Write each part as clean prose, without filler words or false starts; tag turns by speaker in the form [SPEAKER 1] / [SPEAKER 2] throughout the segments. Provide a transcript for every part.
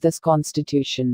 [SPEAKER 1] this Constitution.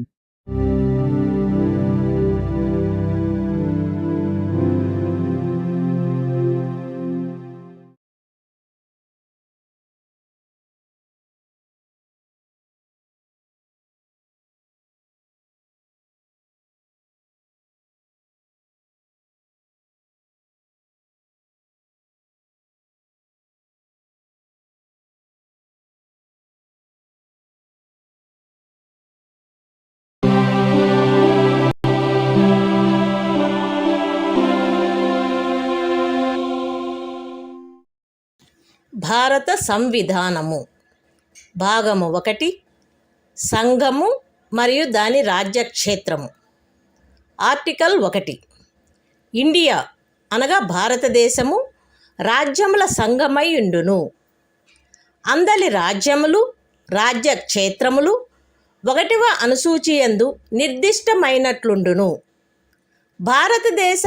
[SPEAKER 2] భారత సంవిధానము భాగము 1 సంఘము మరియు దాని రాజ్యక్షేత్రము. ఆర్టికల్ 1 ఇండియా అనగా భారతదేశము రాజ్యముల సంఘమై ఉండును. అందలి రాజ్యములు రాజ్యక్షేత్రములు 1వ అనుసూచియందు నిర్దిష్టమైనట్లుండును. భారతదేశ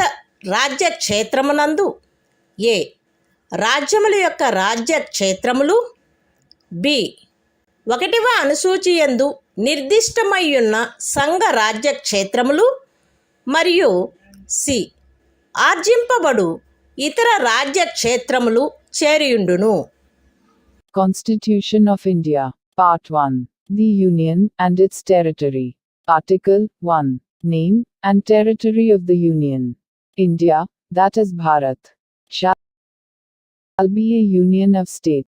[SPEAKER 2] రాజ్యక్షేత్రమునందు ఏ రాజ్యముల యొక్క రాజ్యక్షేత్రములు, బి 1వ అనుసూచియందు నిర్దిష్టమయ్యున్న సంఘ రాజ్యక్షేత్రములు మరియు సి ఆర్జింపబడు ఇతర రాజ్యక్షేత్రములు చేరియుండును.
[SPEAKER 1] Constitution of India, Part 1. The Union and its Territory. Article 1. Name and Territory of the Union. India, that is Bharat, shall be a union of states.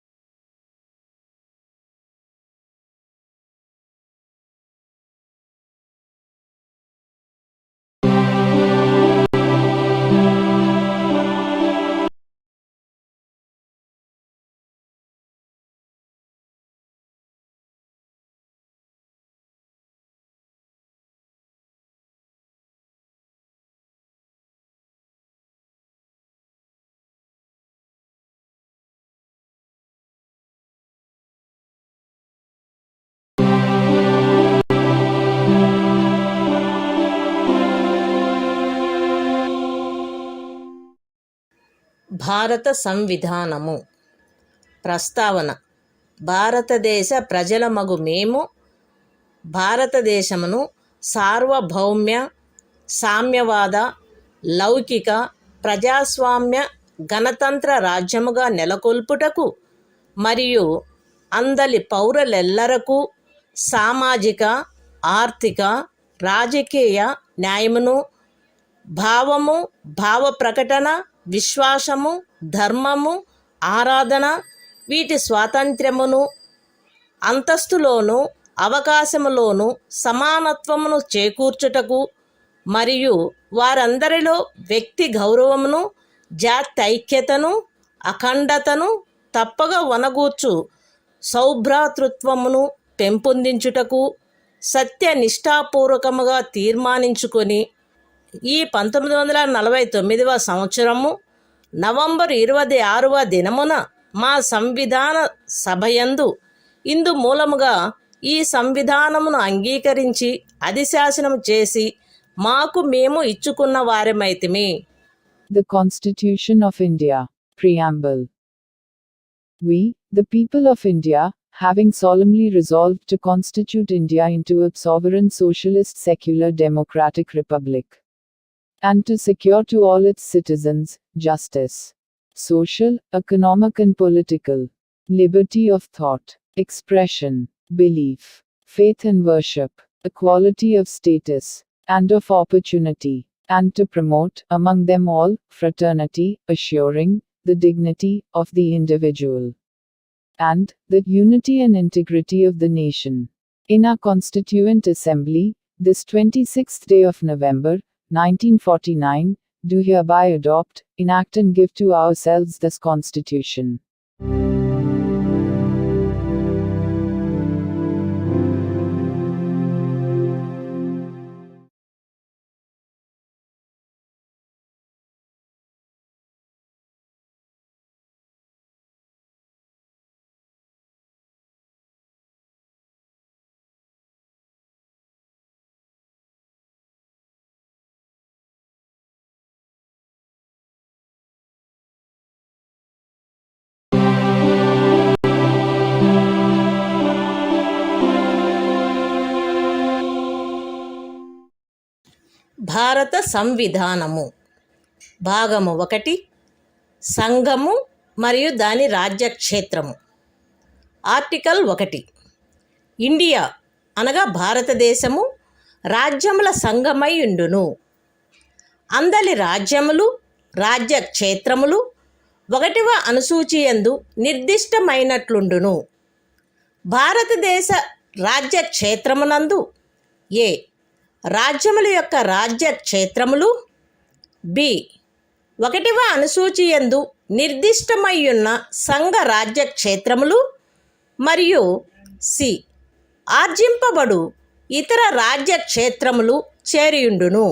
[SPEAKER 2] భారత సంవిధానము ప్రస్తావన. భారతదేశ ప్రజలమగు మేము భారతదేశమును సార్వభౌమ్య సామ్యవాద లౌకిక ప్రజాస్వామ్య గణతంత్ర రాజ్యముగా నెలకొల్పుటకు మరియు అందలి పౌరులెల్లరకు సామాజిక ఆర్థిక రాజకీయ న్యాయమును భావము భావ ప్రకటన విశ్వాసము ధర్మము ఆరాధన వీటి స్వాతంత్ర్యమును అంతస్తులోను అవకాశములోను సమానత్వమును చేకూర్చుటకు మరియు వారందరిలో వ్యక్తి గౌరవమును జాత్యైక్యతను అఖండతను తప్పక వనగూర్చు సౌభ్రాతృత్వమును పెంపొందించుటకు సత్యనిష్టాపూర్వకముగా తీర్మానించుకొని ఈ 1949వ సంవత్సరము నవంబర్ 26వ దినమున మా సంవిధాన సభయందు ఇందు మూలముగా ఈ సంవిధానమును అంగీకరించి అధిశాసనము చేసి మాకు మేము ఇచ్చుకున్న వారమైతిమి.
[SPEAKER 1] The Constitution of India. Preamble. We, the people of India, having solemnly resolved to constitute India into a sovereign socialist secular democratic republic, and to secure to all its citizens justice, social, economic and political, liberty of thought, expression, belief, faith and worship, equality of status and of opportunity, and to promote among them all fraternity, assuring the dignity of the individual and the unity and integrity of the nation. In our Constituent Assembly, this 26th day of November, 1949, do hereby adopt, enact and give to ourselves this Constitution.
[SPEAKER 2] భారత సంవిధానము భాగము 1 సంఘము మరియు దాని రాజ్యక్షేత్రము. Article 1 India అనగా భారతదేశము రాజ్యముల సంఘమై ఉండును. అందలి రాజ్యములు రాజ్యక్షేత్రములు 1వ అనుసూచియందు నిర్దిష్టమైనట్లుండును. భారతదేశ రాజ్యక్షేత్రమునందు ఏ రాజ్యముల యొక్క రాజ్యక్షేత్రములు, బి 1వ అనుసూచియందు నిర్దిష్టమయ్యున్న సంఘ రాజ్యక్షేత్రములు మరియు సి ఆర్జింపబడు ఇతర రాజ్యక్షేత్రములు చేరియుండును.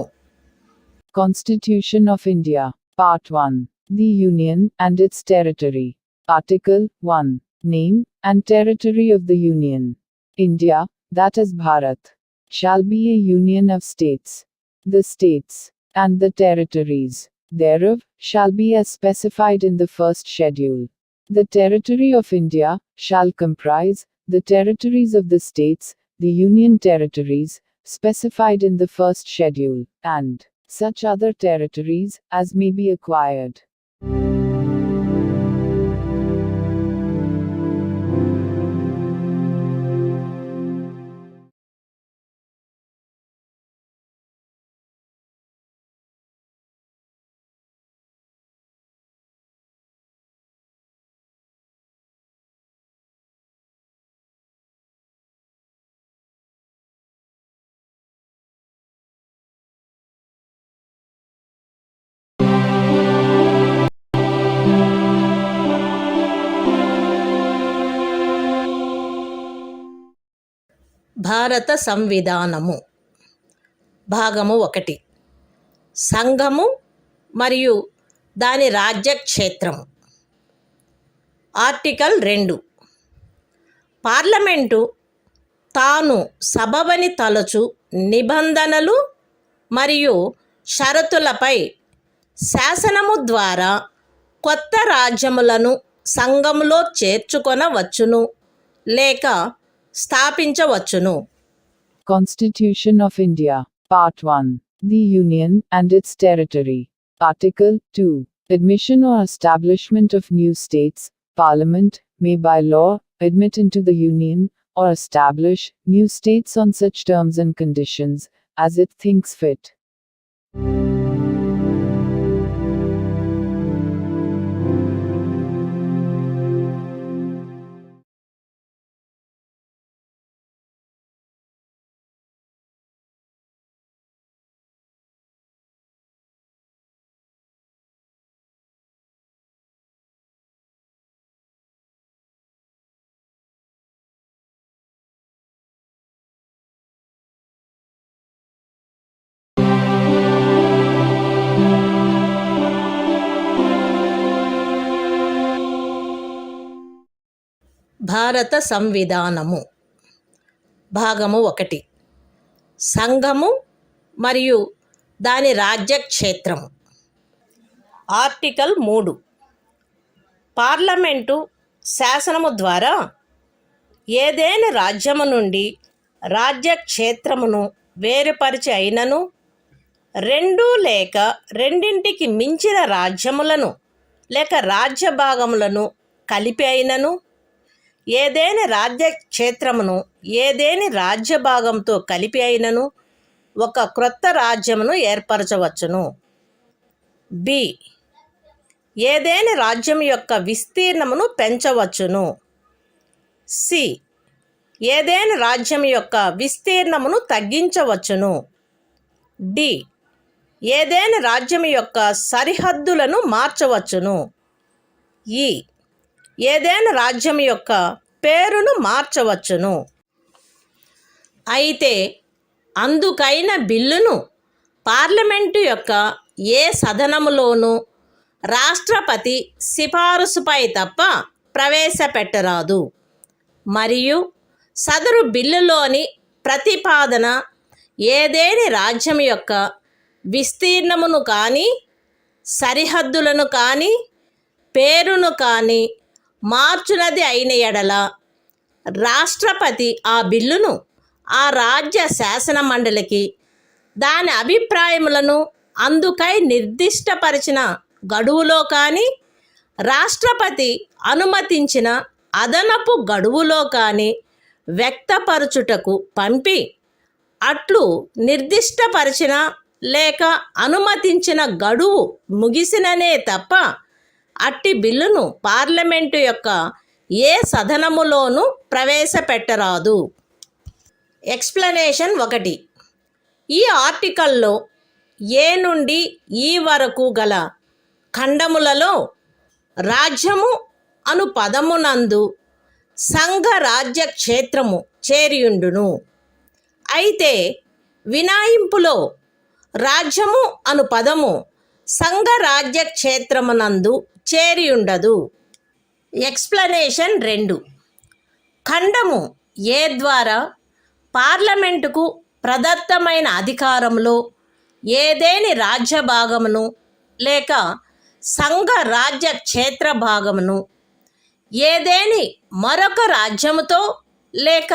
[SPEAKER 1] Constitution of India. Part 1. The Union and its territory. Article 1. Name and territory of the Union. India, that is Bharat, shall be a union of states. The states, and the territories, thereof, shall be as specified in the first schedule. The territory of India shall comprise the territories of the states, the Union territories, specified in the first schedule, and such other territories as may be acquired.
[SPEAKER 2] భారత సంవిధానము భాగము 1 సంఘము మరియు దాని రాజ్యక్షేత్రము. Article 2 parliament తాను సబబని తలచు నిబంధనలు మరియు షరతులపై శాసనము ద్వారా కొత్త రాజ్యములను సంఘములో చేర్చుకొనవచ్చును లేక స్థాపించవచ్చును.
[SPEAKER 1] Constitution of India. Part 1. The Union and its territory. Article 2. Admission or establishment of new states. Parliament may by law admit into the Union or establish new states on such terms and conditions as it thinks fit.
[SPEAKER 2] భారత సంవిధానము భాగము 1 సంఘము మరియు దాని రాజ్యక్షేత్రము. Article 3 parliament శాసనము ద్వారా ఏదేని రాజ్యము నుండి రాజ్యక్షేత్రమును వేరుపరిచి అయినను 2 లేక 2కి మించిన రాజ్యములను లేక రాజ్య భాగములను కలిపి అయినను ఏదేని రాజ్యక్షేత్రమును ఏదేని రాజ్య భాగంతో కలిపి అయినను ఒక క్రొత్త రాజ్యమును ఏర్పరచవచ్చును. బి ఏదేని రాజ్యం యొక్క విస్తీర్ణమును పెంచవచ్చును. సి ఏదేని రాజ్యం యొక్క విస్తీర్ణమును తగ్గించవచ్చును. డి ఏదేని రాజ్యం యొక్క సరిహద్దులను మార్చవచ్చును. ఈ ఏదేని రాజ్యం యొక్క పేరును మార్చవచ్చును. అయితే అందుకైన బిల్లును పార్లమెంటు యొక్క ఏ సదనములోనూ రాష్ట్రపతి సిఫారసుపై తప్ప ప్రవేశపెట్టరాదు. మరియు సదరు బిల్లులోని ప్రతిపాదన ఏదేని రాజ్యం యొక్క విస్తీర్ణమును కానీ సరిహద్దులను కానీ పేరును కానీ మార్చునది అయిన ఎడల రాష్ట్రపతి ఆ బిల్లును ఆ రాజ్య శాసన మండలికి దాని అభిప్రాయములను అందుకై నిర్దిష్టపరిచిన గడువులో కానీ రాష్ట్రపతి అనుమతించిన అదనపు గడువులో కానీ వ్యక్తపరచుటకు పంపి అట్లు నిర్దిష్టపరిచిన లేక అనుమతించిన గడువు ముగిసిననే తప్ప అట్టి బిల్లును పార్లమెంటు యొక్క ఏ సదనములోనూ ప్రవేశపెట్టరాదు. ఎక్స్ప్లనేషన్ 1. ఈ ఆర్టికల్లో ఏ నుండి ఈ వరకు గల ఖండములలో రాజ్యము అను పదమునందు సంఘ రాజ్య క్షేత్రము చేరియుండును. అయితే వినాయింపులో రాజ్యము అను పదము సంఘ రాజ్య క్షేత్రమునందు చేరియుండదు. ఎక్స్ప్లనేషన్ 2. ఖండము ఏ ద్వారా పార్లమెంటుకు ప్రదత్తమైన అధికారంలో ఏదేని రాజ్య భాగమును లేక సంఘ రాజ్య క్షేత్ర భాగమును ఏదేని మరొక రాజ్యముతో లేక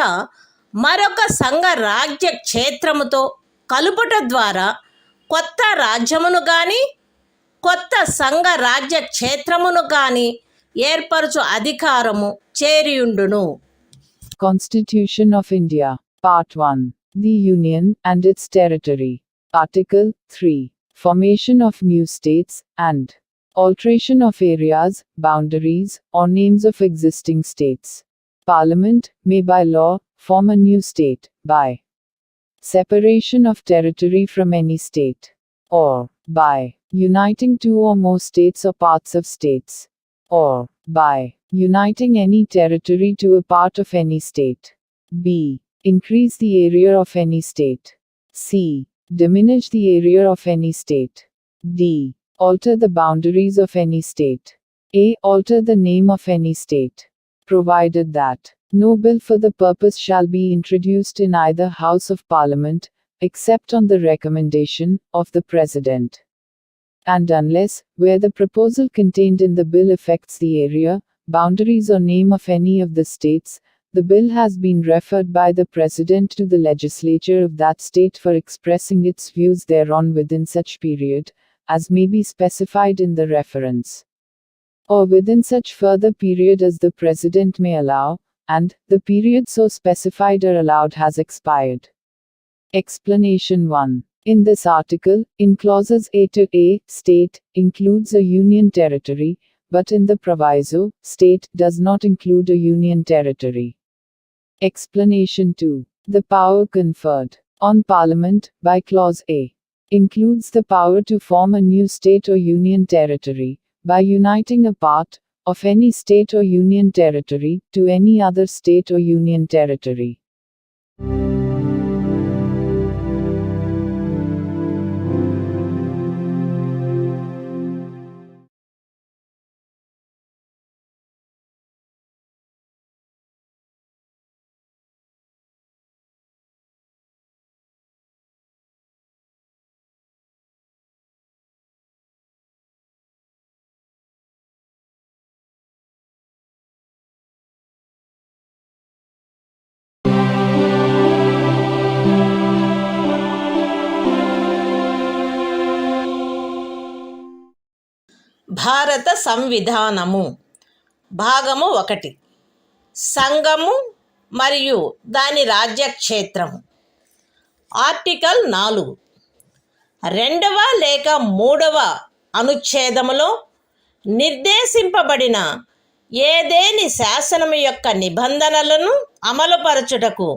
[SPEAKER 2] మరొక సంఘ రాజ్య క్షేత్రముతో కలుపుట ద్వారా కొత్త రాజ్యమును కానీ కొత్త సంఘ రాజ్య క్షేత్రమును కానీ ఏర్పరచు అధికారము చేరియుండును.
[SPEAKER 1] Constitution of India. Part 1. The Union and its territory. Article 3. Formation of new states and alteration of areas, boundaries, or names of existing states. Parliament may by law form a new state by separation of territory from any state, or by uniting two or more states or parts of states, or by uniting any territory to a part of any state. B. Increase the area of any state. C. Diminish the area of any state. D. Alter the boundaries of any state. A. Alter the name of any state. Provided that no bill for the purpose shall be introduced in either House of Parliament, except on the recommendation of the President. And unless, where the proposal contained in the bill affects the area, boundaries or name of any of the states, the bill has been referred by the President to the legislature of that state for expressing its views thereon within such period, as may be specified in the reference, or within such further period as the President may allow, and the period so specified or allowed has expired. Explanation 1. In this article, in clauses A to A, state includes a union territory, but in the proviso, state does not include a union territory. Explanation 2. The power conferred on Parliament by Clause A includes the power to form a new state or union territory by uniting a part of any state or union territory to any other state or union territory.
[SPEAKER 2] భారత సంవిధానము. భాగము 1. సంఘము మరియు దాని రాజ్యక్షేత్రము. Article 4. 2వ లేక 3వ అనుచ్ఛేదములో నిర్దేశింపబడిన ఏదేని శాసనము యొక్క నిబంధనలను అమలుపరచుటకు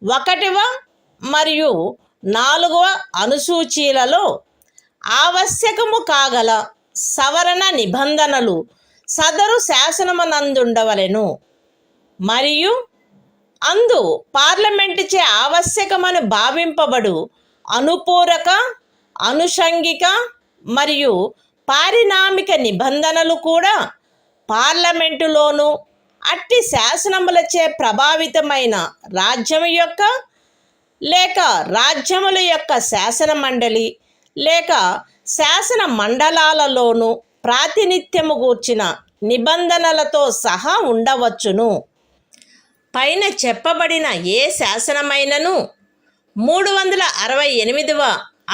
[SPEAKER 2] 1వ మరియు 4వ అనుసూచీలలో ఆవశ్యకము కాగల సవరణ నిబంధనలు సదరు శాసనమునందుండవలెను మరియు అందు పార్లమెంటుచే ఆవశ్యకమని భావింపబడు అనుపూరక, అనుషంగిక మరియు పారిణామిక నిబంధనలు కూడా పార్లమెంటులోను అట్టి శాసనములచే ప్రభావితమైన రాజ్యము యొక్క లేక రాజ్యముల యొక్క శాసన మండలి లేక శాసన మండలాలలోనూ ప్రాతినిధ్యము గూర్చిన నిబంధనలతో సహా ఉండవచ్చును. పైన చెప్పబడిన ఏ శాసనమైనను 368వ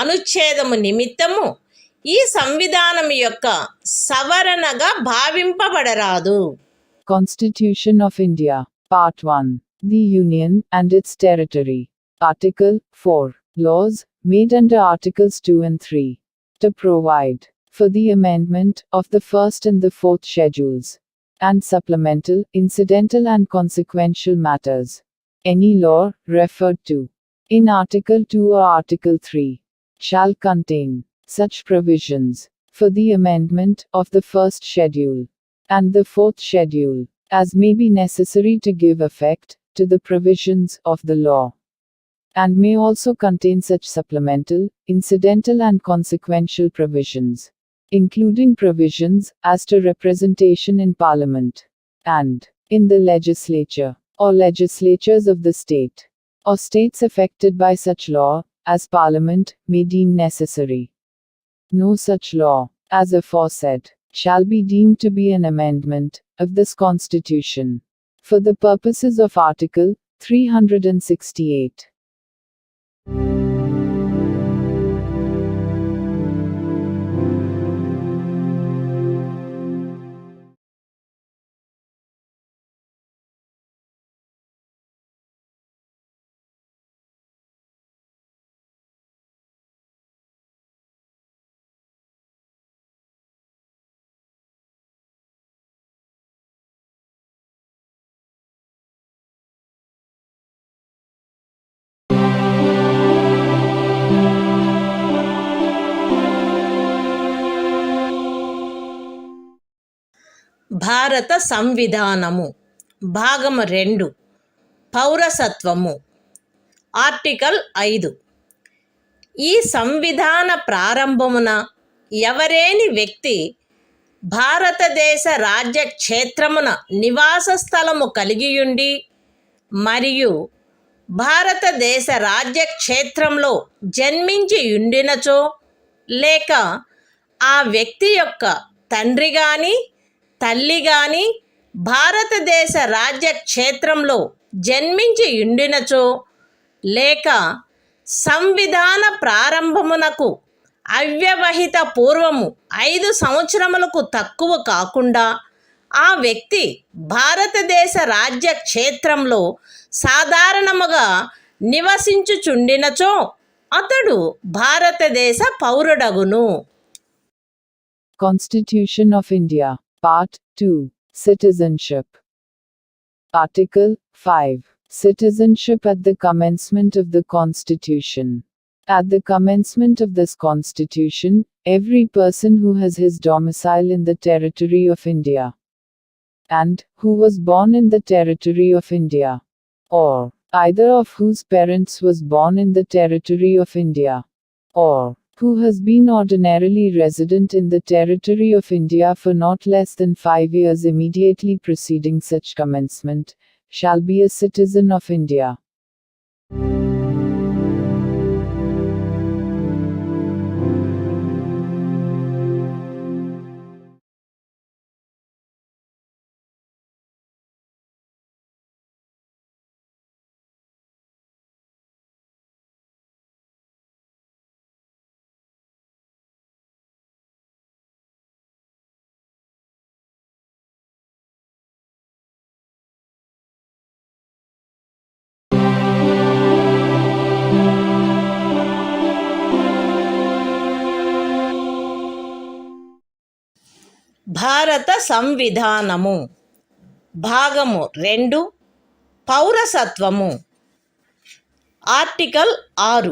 [SPEAKER 2] అనుచ్ఛేదము నిమిత్తము ఈ సంవిధానం యొక్క సవరణగా భావింపబడరాదు.
[SPEAKER 1] Constitution of India. Part 1. The Union and its territory. Article 4. Laws made under Articles 2 and 3. To provide for the amendment of the first and the fourth schedules, and supplemental, incidental and consequential matters. Any law referred to in Article 2 or Article 3 shall contain such provisions for the amendment of the first schedule and the fourth schedule as may be necessary to give effect to the provisions of the law, and may also contain such supplemental, incidental and consequential provisions, including provisions as to representation in Parliament and in the legislature or legislatures of the state or states affected by such law as Parliament may deem necessary. No such law, as aforesaid, shall be deemed to be an amendment of this Constitution for the purposes of Article 368.
[SPEAKER 2] భారత సంవిధానము. భాగము 2. పౌరసత్వము. Article 5. ఈ సంవిధాన ప్రారంభమున ఎవరేని వ్యక్తి భారతదేశ రాజ్య క్షేత్రమున నివాస స్థలము కలిగియుండి మరియు భారతదేశ రాజ్య క్షేత్రంలో జన్మించి ఉండినచో, లేక ఆ వ్యక్తి యొక్క తండ్రి గాని తల్లి గాని భారతదేశ రాజ్య క్షేత్రంలో జన్మించి ఉండినచో, లేక సంవిధాన ప్రారంభమునకు అవ్యవహిత పూర్వము 5 సంవత్సరములకు తక్కువ కాకుండా ఆ వ్యక్తి భారతదేశ రాజ్య క్షేత్రంలో సాధారణముగా నివసించుచుండినచో అతడు భారతదేశ పౌరుడగును.
[SPEAKER 1] Constitution of India. Part 2. Citizenship. Article 5. Citizenship at the commencement of the Constitution. At the commencement of this Constitution, every person who has his domicile in the territory of India, and who was born in the territory of India, or either of whose parents was born in the territory of India, or who has been ordinarily resident in the territory of India for not less than 5 years immediately preceding such commencement, shall be a citizen of India.
[SPEAKER 2] భారత సంవిధానము. భాగము 2. పౌరసత్వము. Article 6.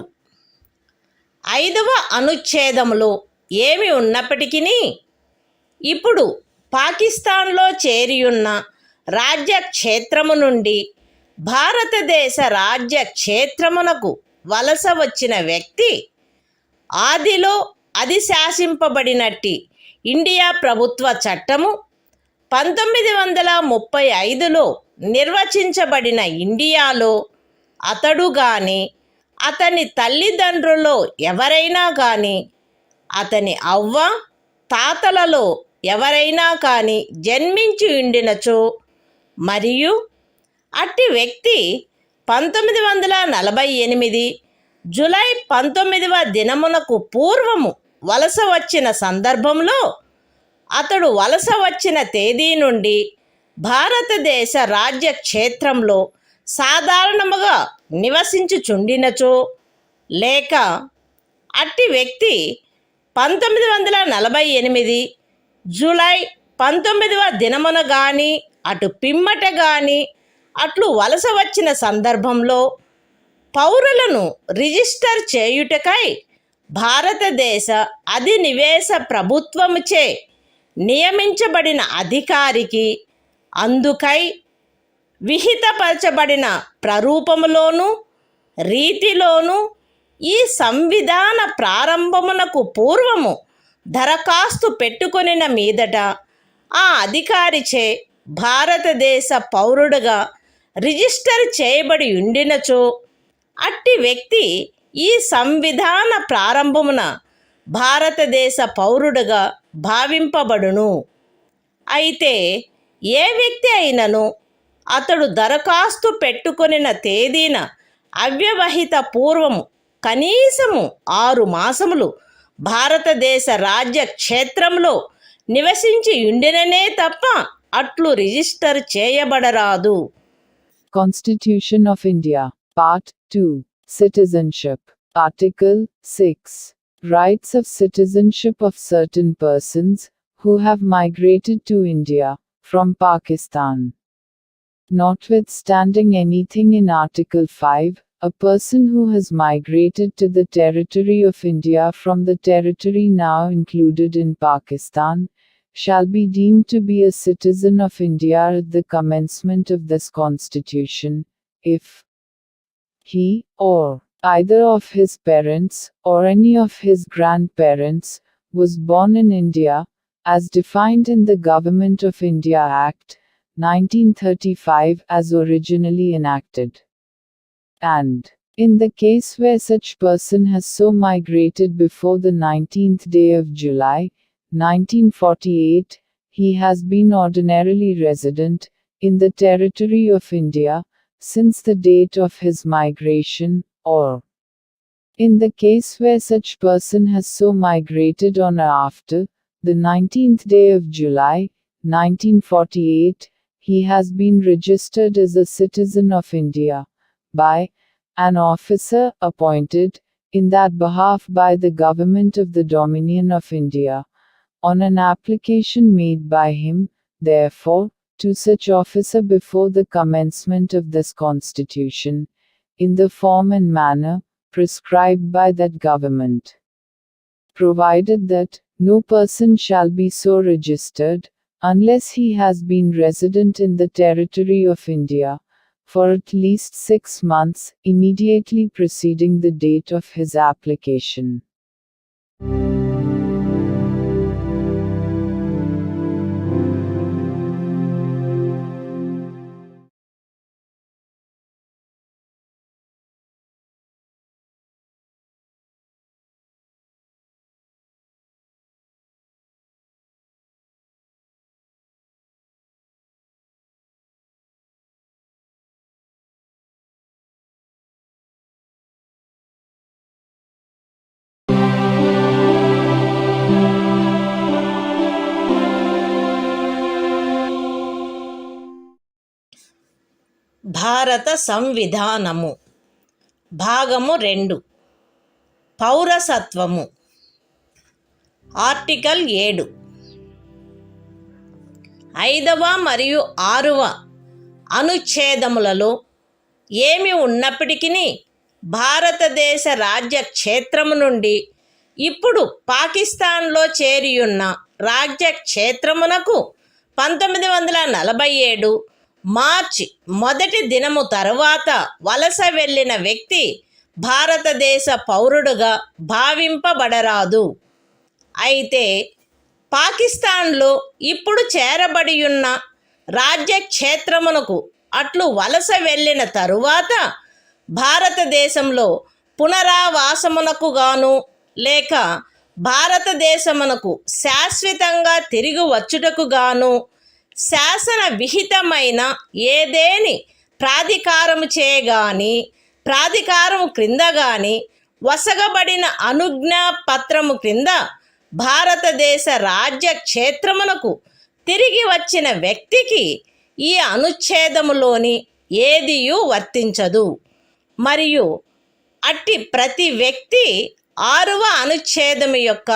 [SPEAKER 2] 5వ అనుచ్ఛేదములో ఏమి ఉన్నప్పటికీ ఇప్పుడు పాకిస్తాన్లో చేరియున్న రాజ్య క్షేత్రము నుండి భారతదేశ రాజ్య క్షేత్రమునకు వలస వచ్చిన వ్యక్తి ఆదిలో అది శాసింపబడినట్టి ఇండియా ప్రభుత్వ చట్టము 1935లో నిర్వచించబడిన ఇండియాలో అతడు గాని అతని తల్లిదండ్రుల్లో ఎవరైనా కానీ అతని అవ్వ తాతలలో ఎవరైనా కానీ జన్మించి ఉండినచో మరియు అట్టి వ్యక్తి 1948 జూలై 19వ దినమునకు పూర్వము వలస వచ్చిన సందర్భంలో అతడు వలస వచ్చిన తేదీ నుండి భారతదేశ రాజ్య క్షేత్రంలో సాధారణముగా నివసించుచుండినచో లేక అట్టి వ్యక్తి 1948 జూలై 19వ దినమున గాని అటు పిమ్మట గాని అట్లు వలస వచ్చిన సందర్భంలో పౌరులను రిజిస్టర్ చేయుటకై భారతదేశ అధినివేశ ప్రభుత్వముచే నియమించబడిన అధికారికి అందుకై విహితపరచబడిన ప్రరూపములోను రీతిలోను ఈ సంవిధాన ప్రారంభమునకు పూర్వము దరఖాస్తు పెట్టుకొనిన మీదట ఆ అధికారిచే భారతదేశ పౌరుడుగా రిజిస్టర్ చేయబడి ఉండినచో అట్టి వ్యక్తి ఈ సంవిధాన ప్రారంభమున భారతదేశ పౌరుడుగా భావింపబడును. అయితే ఏ వ్యక్తి అయినను అతడు దరఖాస్తు పెట్టుకొనిన తేదీన అవ్యవహిత పూర్వము కనీసము 6 మాసములు భారతదేశ రాజ్య క్షేత్రంలో నివసించి ఉండిననే తప్ప అట్లు register చేయబడరాదు.
[SPEAKER 1] Constitution of India, Part 2, Citizenship, Article 6, Rights of citizenship of certain persons who have migrated to India from Pakistan. Notwithstanding anything in Article 5, a person who has migrated to the territory of India from the territory now included in Pakistan shall be deemed to be a citizen of India at the commencement of this Constitution, if he, or either of his parents, or any of his grandparents, was born in India, as defined in the Government of India Act, 1935 as originally enacted. And, in the case where such person has so migrated before the 19th day of July, 1948, he has been ordinarily resident in the territory of India since the date of his migration, or in the case where such person has so migrated on or after the 19th day of July, 1948, he has been registered as a citizen of India by an officer appointed in that behalf by the Government of the Dominion of India, on an application made by him, therefore, to such officer before the commencement of this Constitution, in the form and manner prescribed by that government. Provided that no person shall be so registered, unless he has been resident in the territory of India for at least 6 months immediately preceding the date of his application.
[SPEAKER 2] భారత సంవిధానము భాగము 2 పౌరసత్వము article 7 5వ మరియు 6వ అనుచ్ఛేదములలో ఏమి ఉన్నప్పటికీ భారతదేశ రాజ్య క్షేత్రము నుండి ఇప్పుడు పాకిస్తాన్లో చేరియున్న రాజ్య క్షేత్రమునకు 1947 మార్చి 1వ దినము తరువాత వలస వెళ్ళిన వ్యక్తి భారతదేశ పౌరుడుగా భావింపబడరాదు. అయితే పాకిస్తాన్లో ఇప్పుడు చేరబడియున్న రాజ్య క్షేత్రమునకు అట్లు వలస వెళ్ళిన తరువాత భారతదేశంలో పునరావాసమునకు గాను లేక భారతదేశమునకు శాశ్వతంగా తిరిగి వచ్చుటకు గాను శాసన విహితమైన ఏదేని ప్రాధికారము చేయగాని ప్రాధికారము క్రింద గాని వసగబడిన అనుజ్ఞా పత్రము క్రింద భారతదేశ రాజ్య క్షేత్రమునకు తిరిగి వచ్చిన వ్యక్తికి ఈ అనుచ్ఛేదములోని ఏదియూ వర్తించదు. మరియు అట్టి ప్రతి వ్యక్తి 6వ అనుచ్ఛేదము యొక్క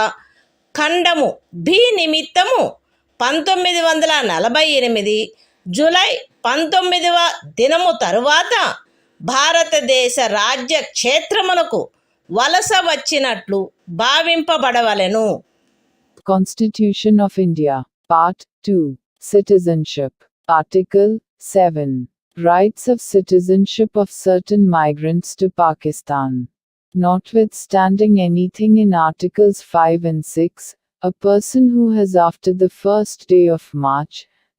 [SPEAKER 2] ఖండము బి నిమిత్తము 1948 జూలై 19వ దినము తరువాత భారతదేశ రాజ్య క్షేత్రమునకు వలస వచ్చినట్లు భావింపబడవలెను.
[SPEAKER 1] Constitution of India, Part 2, Citizenship, Article 7, Rights of citizenship of certain migrants to Pakistan. Notwithstanding anything in Articles 5 and 6, a person who has after the first day of March,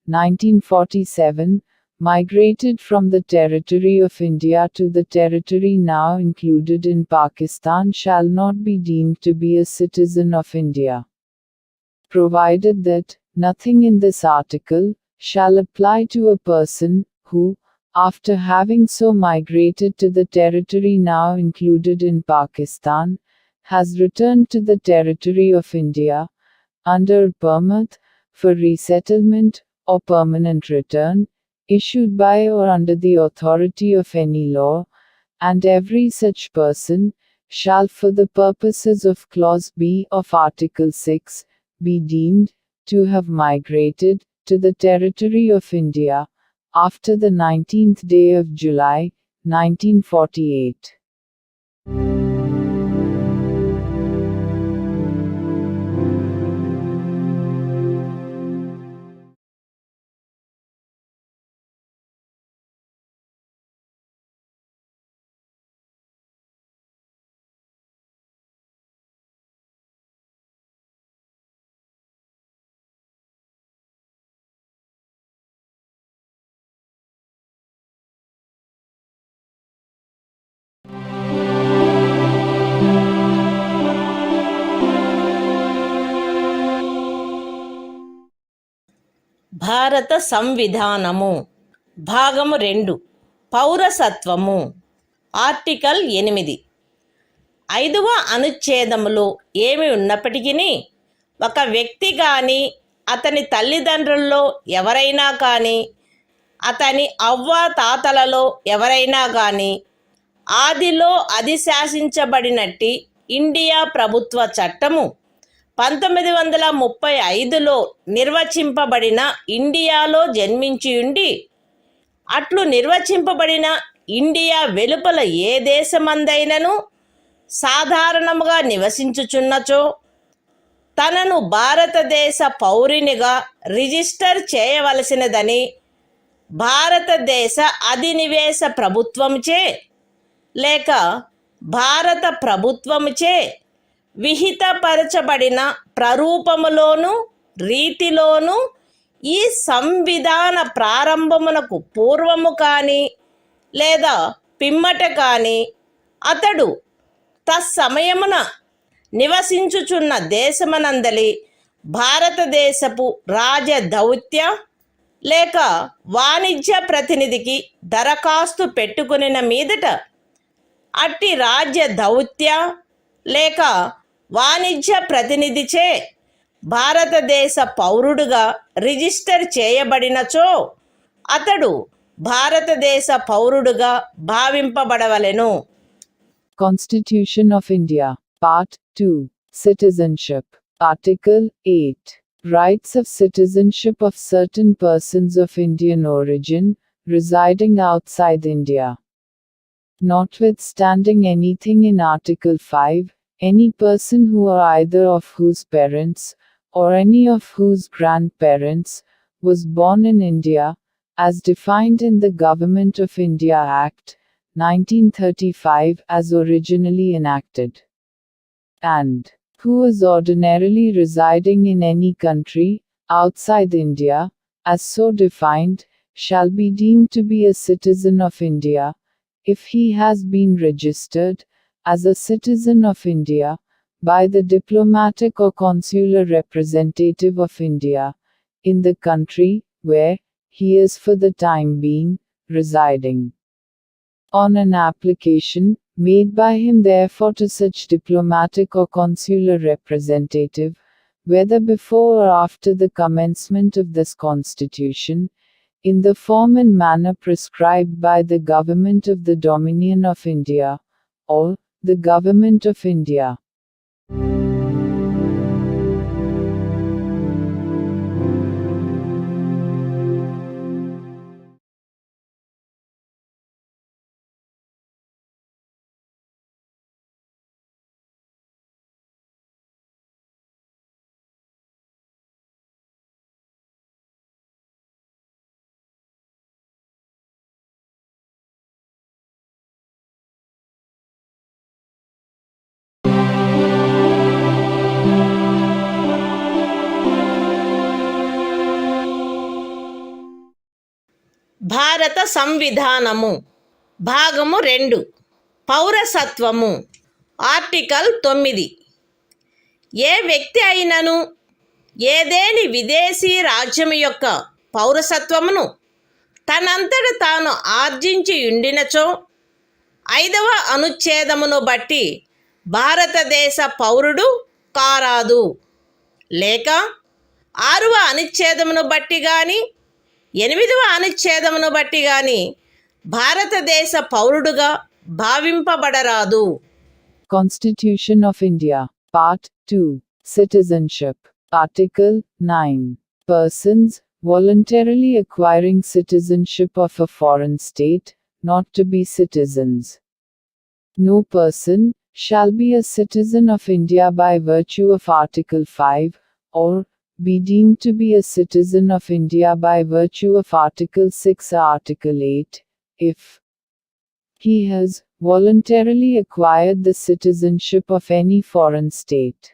[SPEAKER 1] 1947, migrated from the territory of India to the territory now included in Pakistan shall not be deemed to be a citizen of India, provided that nothing in this article shall apply to a person who, after having so migrated to the territory now included in Pakistan, has returned to the territory of India, under a permit for resettlement or permanent return, issued by or under the authority of any law, and every such person shall for the purposes of Clause B of Article 6 be deemed to have migrated to the territory of India after the 19th day of July, 1948.
[SPEAKER 2] భారత సంవిధానము భాగము 2 పౌరసత్వము article 8. 5వ అనుచ్ఛేదములో ఏమి ఉన్నప్పటికీ ఒక వ్యక్తి కానీ అతని తల్లిదండ్రుల్లో ఎవరైనా కానీ అతని అవ్వాతాతలలో ఎవరైనా కానీ ఆదిలో అధిశాసించబడినట్టి ఇండియా ప్రభుత్వ చట్టము 1935లో నిర్వచింపబడిన ఇండియాలో జన్మించియుండి అట్లు నిర్వచింపబడిన ఇండియా వెలుపల ఏ దేశమందైనను సాధారణముగా నివసించుచున్నచో తనను భారతదేశ పౌరునిగా రిజిస్టర్ చేయవలసినదని భారతదేశ అధినివేశ ప్రభుత్వముచే లేక భారత ప్రభుత్వముచే విహితపరచబడిన ప్రరూపములోను రీతిలోను ఈ సంవిధాన ప్రారంభమునకు పూర్వము కానీ లేదా పిమ్మట కానీ అతడు తత్సమయమున నివసించుచున్న దేశమనందలి భారతదేశపు రాజదౌత్య లేక వాణిజ్య ప్రతినిధికి దరఖాస్తు పెట్టుకునిన మీదట అట్టి రాజ్య దౌత్య లేక వాణిజ్య ప్రతినిధిచే భారతదేశ పౌరుడుగా రిజిస్టర్ చేయబడినచో అతడు భారతదేశ పౌరుడుగా భావింపబడవలెను.
[SPEAKER 1] Constitution of India, Part 2, Citizenship, Article 8, Rights of citizenship of certain persons of Indian origin, residing outside India. Notwithstanding anything in Article 5, any person who or either of whose parents, or any of whose grandparents, was born in India, as defined in the Government of India Act, 1935 as originally enacted, and who is ordinarily residing in any country, outside India, as so defined, shall be deemed to be a citizen of India, if he has been registered as a citizen of India by the diplomatic or consular representative of India in the country where he is for the time being residing. On an application made by him therefore to such diplomatic or consular representative, whether before or after the commencement of this Constitution, in the form and manner prescribed by the Government of the Dominion of India, or the Government of India.
[SPEAKER 2] భారత సంవిధానము భాగము 2 పౌరసత్వము article 9. ఏ వ్యక్తి అయినను ఏదేని విదేశీ రాజ్యము యొక్క పౌరసత్వమును తనంతట తాను ఆర్జించి ఉండినచో 5వ అనుచ్ఛేదమును బట్టి భారతదేశ పౌరుడు కారాదు, లేక 6వ అనుచ్ఛేదమును బట్టి గాని 8వ అనుచ్ఛేదమును బట్టి గాని భారతదేశ పౌరుడుగా భావింపబడరాదు.
[SPEAKER 1] Constitution of India, Part 2, Citizenship, Article 9. Persons, voluntarily acquiring citizenship of a foreign state, not to be citizens. No person shall be a citizen of India by virtue of Article 5, or be deemed to be a citizen of India by virtue of Article 6 or Article 8, if he has voluntarily acquired the citizenship of any foreign state.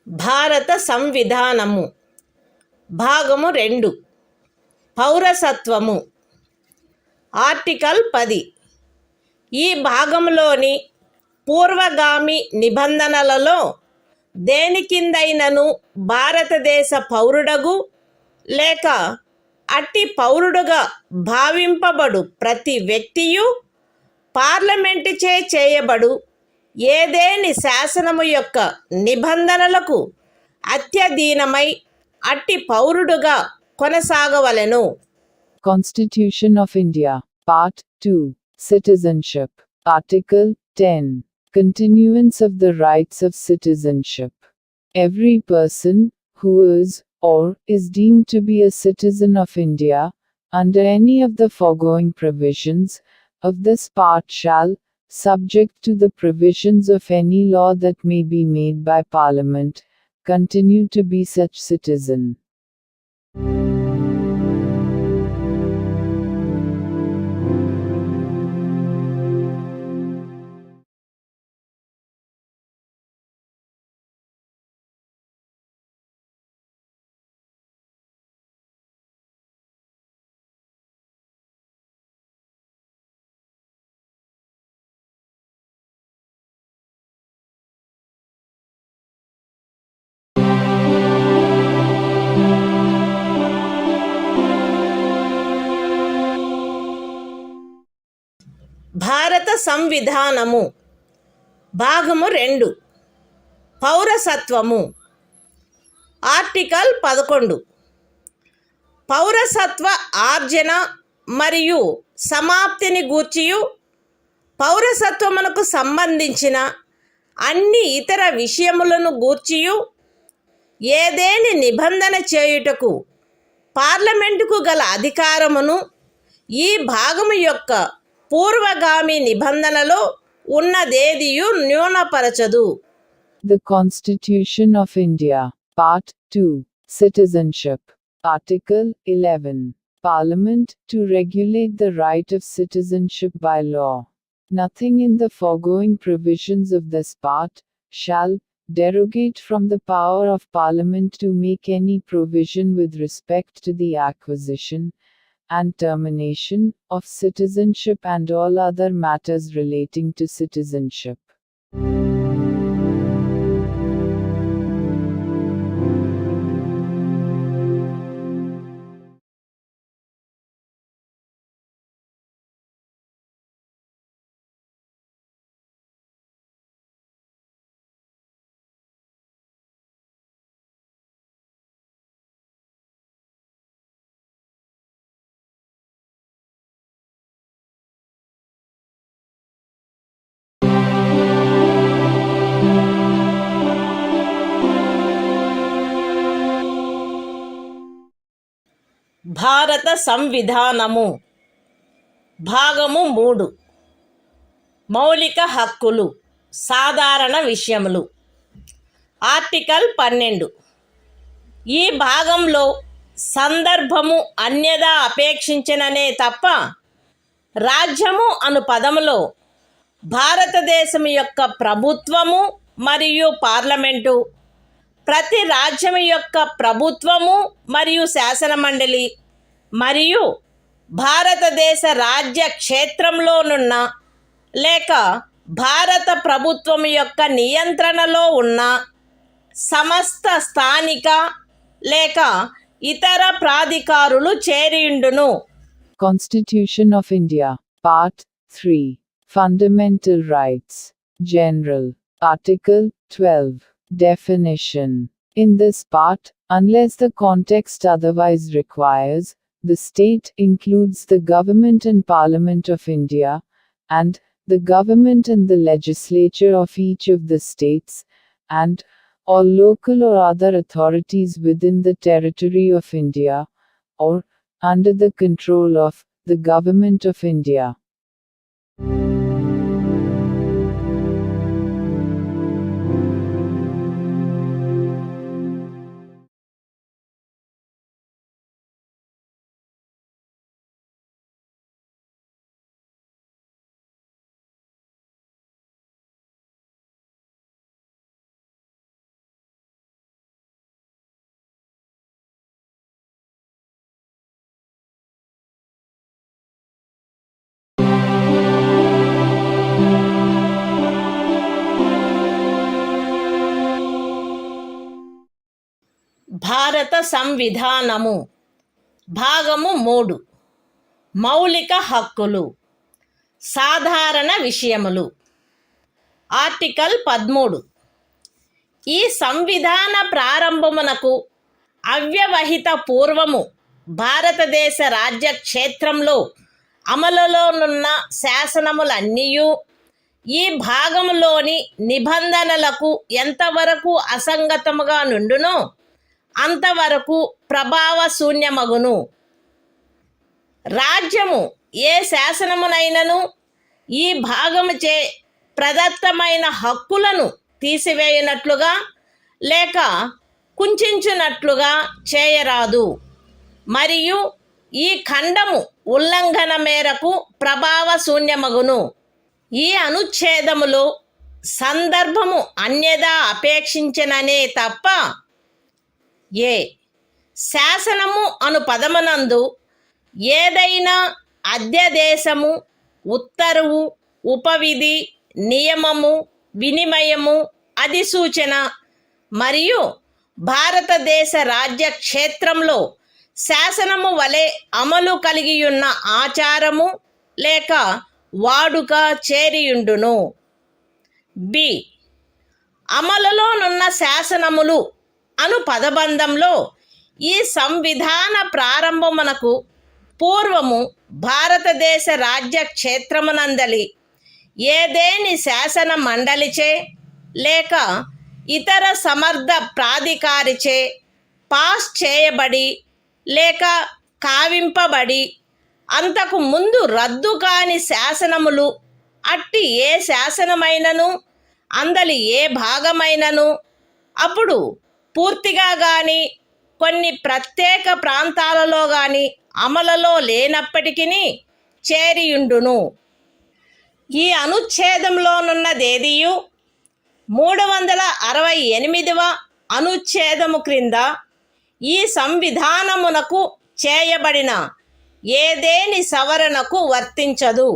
[SPEAKER 2] భారత సంవిధానము భాగము 2 పౌరసత్వము article 10. ఈ భాగంలోని పూర్వగామి నిబంధనలలో దేని కిందైనను భారతదేశ పౌరుడగు లేక అట్టి పౌరుడుగా భావింపబడు ప్రతి వ్యక్తియు పార్లమెంటుచే చేయబడు ఏదేని శాసనము యొక్క నిబంధనలకు అత్యధీనమై అట్టి పౌరుడుగా కొనసాగవలెను.
[SPEAKER 1] Constitution of India, Part 2, Citizenship, Article 10. Continuance of the rights of citizenship. Every person who is or is deemed to be a citizen of India, under any of the foregoing provisions of this part shall, subject to the provisions of any law that may be made by Parliament, continue to be such citizen.
[SPEAKER 2] భారత సంవిధానము భాగము 2 పౌరసత్వము article 11. పౌరసత్వ ఆర్జన మరియు సమాప్తిని గూర్చియు పౌరసత్వమునకు సంబంధించిన అన్ని ఇతర విషయములను గూర్చియు ఏదేని నిబంధన చేయుటకు పార్లమెంటుకు గల అధికారమును ఈ భాగము యొక్క పూర్వగామి నిబంధనలో ఉన్నదేదియు న్యూనపరచదు.
[SPEAKER 1] The Constitution of India, Part 2, Citizenship, Article 11. Parliament, to regulate the right of citizenship by law. Nothing in the foregoing provisions of this part shall derogate from the power of Parliament to make any provision with respect to the acquisition and termination of citizenship and all other matters relating to citizenship.
[SPEAKER 2] భారత సంవిధానము భాగము 3 మౌలిక హక్కులు సాధారణ విషయములు. Article 12. ఈ భాగంలో సందర్భము అన్యదా అపేక్షించిననే తప్ప రాజ్యము అను పదములో భారతదేశం యొక్క ప్రభుత్వము మరియు పార్లమెంటు, ప్రతి రాజ్యం యొక్క ప్రభుత్వము మరియు శాసనమండలి మరియు భారతదేశ రాజ్య క్షేత్రంలోనున్న లేక భారత ప్రభుత్వం యొక్క నియంత్రణలో ఉన్న సమస్త స్థానిక లేక ఇతర ప్రాధికారులు చేరియుండును.
[SPEAKER 1] Constitution of India. Part 3. Fundamental Rights. General. Article 12. Definition. In this part, unless the context otherwise requires, the state includes the government and Parliament of India, and the government and the legislature of each of the states, and all local or other authorities within the territory of India, or under the control of the Government of India.
[SPEAKER 2] భారత సంవిధానము భాగము 3 మౌలిక హక్కులు సాధారణ విషయములు. Article 13. ఈ సంవిధాన ప్రారంభమునకు అవ్యవహిత పూర్వము భారతదేశ రాజ్య క్షేత్రంలో అమలులోనున్న శాసనములన్నీయు ఈ భాగములోని నిబంధనలకు ఎంతవరకు అసంగతముగా నుండునో అంతవరకు ప్రభావశూన్యమగును. రాజ్యము ఏ శాసనమునైనను ఈ భాగముచే ప్రదత్తమైన హక్కులను తీసివేయునట్లుగా లేక కుంచునట్లుగా చేయరాదు, మరియు ఈ ఖండము ఉల్లంఘన మేరకు ప్రభావశూన్యమగును. ఈ అనుచ్ఛేదములో సందర్భము అన్యదా అపేక్షించిననే తప్ప ఏ శాసనము అను పదమునందు ఏదైనా అధ్యదేశము, ఉత్తర్వు, ఉపవిధి, నియమము, వినిమయము, అధిసూచన మరియు భారతదేశ రాజ్య క్షేత్రంలో శాసనము వలె అమలు కలిగియున్న ఆచారము లేక వాడుక చేరియుండును. బి. అమలులోనున్న శాసనములు అను పదబంధంలో ఈ సంవిధాన ప్రారంభమునకు పూర్వము భారతదేశ రాజ్య క్షేత్రమునందలి ఏదేని శాసన మండలిచే లేక ఇతర సమర్థ ప్రాధికారిచే పాస్ చేయబడి లేక కావింపబడి అంతకు ముందు రద్దు కాని శాసనములు అట్టి ఏ శాసనమైనను అందలి ఏ భాగమైనను అప్పుడు పూర్తిగా గాని కొన్ని ప్రత్యేక ప్రాంతాలలో గాని అమలులో లేనప్పటికీ చేరియుండును. ఈ అనుచ్ఛేదంలోనున్నదేదియు 368వ అనుచ్ఛేదము క్రింద ఈ సంవిధానమునకు చేయబడిన ఏదేని సవరణకు వర్తించదు.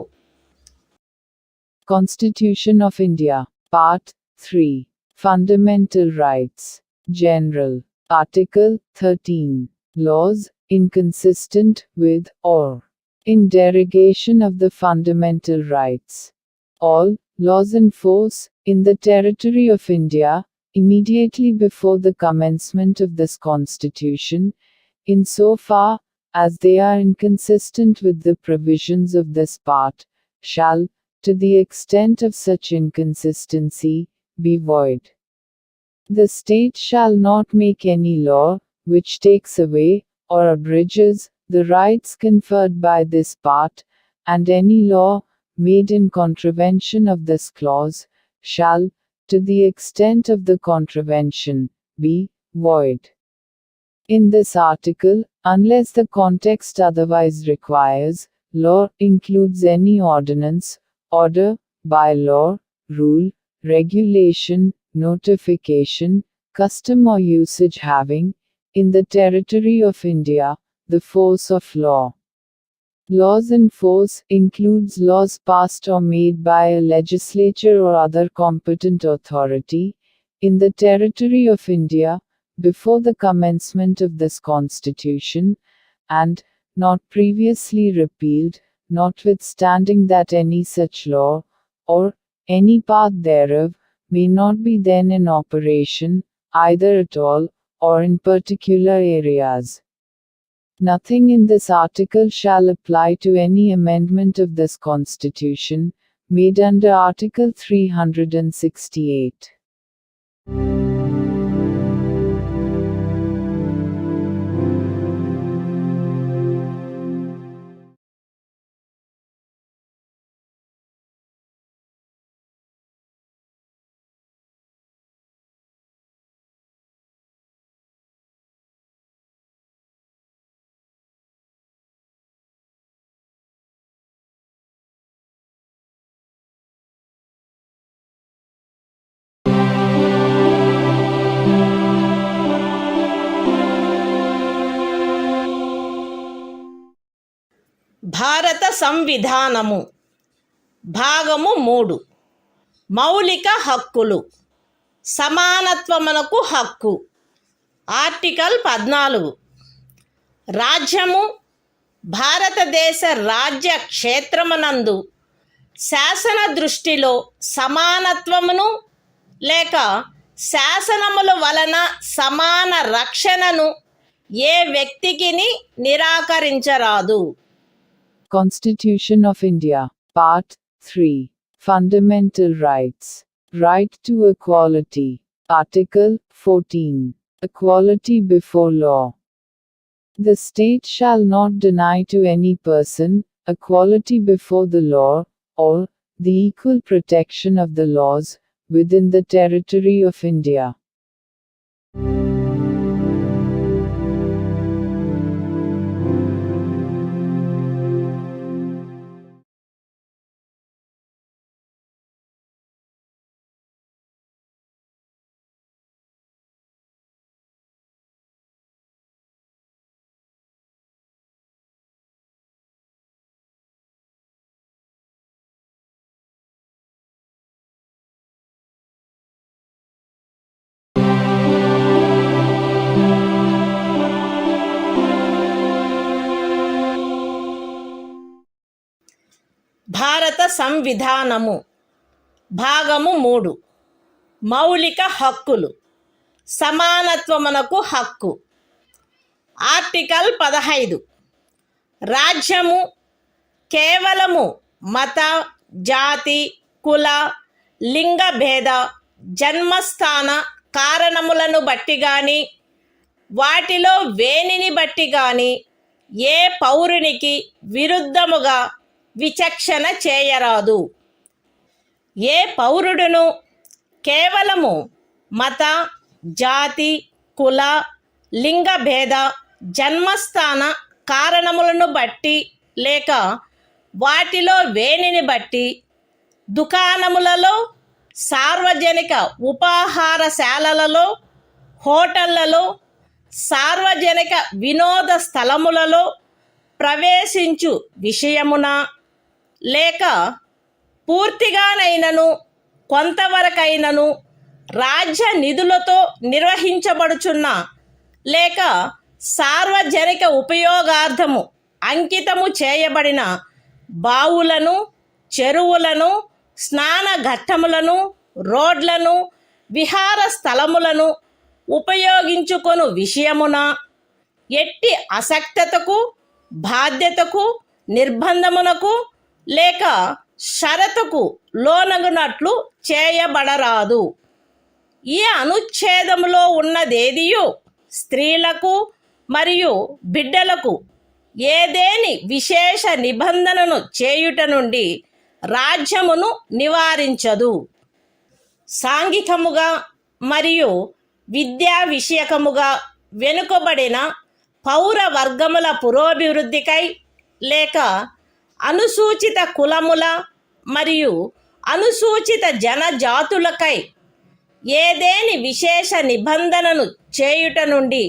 [SPEAKER 1] Constitution of India, Part 3, Fundamental Rights, General, Article 13, Laws inconsistent with or in derogation of the fundamental rights. All laws in force in the territory of India, immediately before the commencement of this Constitution, in so far as they are inconsistent with the provisions of this part, shall, to the extent of such inconsistency, be void. The state shall not make any law, which takes away, or abridges, the rights conferred by this part, and any law, made in contravention of this clause, shall, to the extent of the contravention, be void. In this article, unless the context otherwise requires, law includes any ordinance, order, bylaw, rule, regulation, notification, custom or usage having, in the territory of India, the force of law. Laws in force includes laws passed or made by a legislature or other competent authority, in the territory of India, before the commencement of this Constitution, and, not previously repealed, notwithstanding that any such law, or any part thereof, may not be then in operation, either at all, or in particular areas. Nothing in this article shall apply to any amendment of this Constitution, made under Article 368.
[SPEAKER 2] భారత సంవిధానము భాగము 3 మౌలిక హక్కులు సమానత్వమునకు హక్కు. Article 14 రాజ్యము భారతదేశ రాజ్య క్షేత్రమునందు శాసన దృష్టిలో సమానత్వమును లేక శాసనముల వలన సమాన రక్షణను ఏ వ్యక్తికిని నిరాకరించరాదు.
[SPEAKER 1] Constitution of India, Part 3, Fundamental Rights, Right to Equality, Article 14, Equality before law. The state shall not deny to any person, equality before the law, or, the equal protection of the laws, within the territory of India.
[SPEAKER 2] భారత సంవిధానము భాగము 3 మౌలిక హక్కులు సమానత్వమునకు హక్కు. Article 15 రాజ్యము కేవలము మత, జాతి, కుల, లింగ భేద, జన్మస్థాన కారణములను బట్టి గాని వాటిలో వేనిని బట్టి గాని ఏ పౌరునికి విరుద్ధముగా విచక్షణ చేయరాదు. ఏ పౌరుడును కేవలము మత, జాతి, కుల, లింగ భేద, జన్మస్థాన కారణములను బట్టి లేక వాటిలో వేనిని బట్టి దుకాణములలో, సార్వజనిక ఉపాహారశాలలలో, హోటళ్లలో, సార్వజనిక వినోద స్థలములలో ప్రవేశించు విషయమున లేక పూర్తిగానైనను కొంతవరకైనను రాజ్య నిధులతో నిర్వహించబడుచున్న లేక సార్వజనిక ఉపయోగార్థము అంకితము చేయబడిన బావులను, చెరువులను, స్నాన ఘట్టములను, రోడ్లను, విహార స్థలములను ఉపయోగించుకొను విషయమున ఎట్టి అసక్తతకు, బాధ్యతకు, నిర్బంధమునకు లేక షరతుకు లోనగునట్లు చేయబడరాదు. ఈ అనుచ్ఛేదములో ఉన్నదేదియు స్త్రీలకు మరియు బిడ్డలకు ఏదేని విశేష నిబంధనను చేయుట నుండి రాజ్యమును నివారించదు. సాంఘికముగా మరియు విద్యా విషయకముగా వెనుకబడిన పౌర వర్గముల పురోభివృద్ధికై లేక అనుసూచిత కులముల మరియు అనుసూచిత జనజాతులకై ఏదేని విశేష నిబంధనను చేయుట నుండి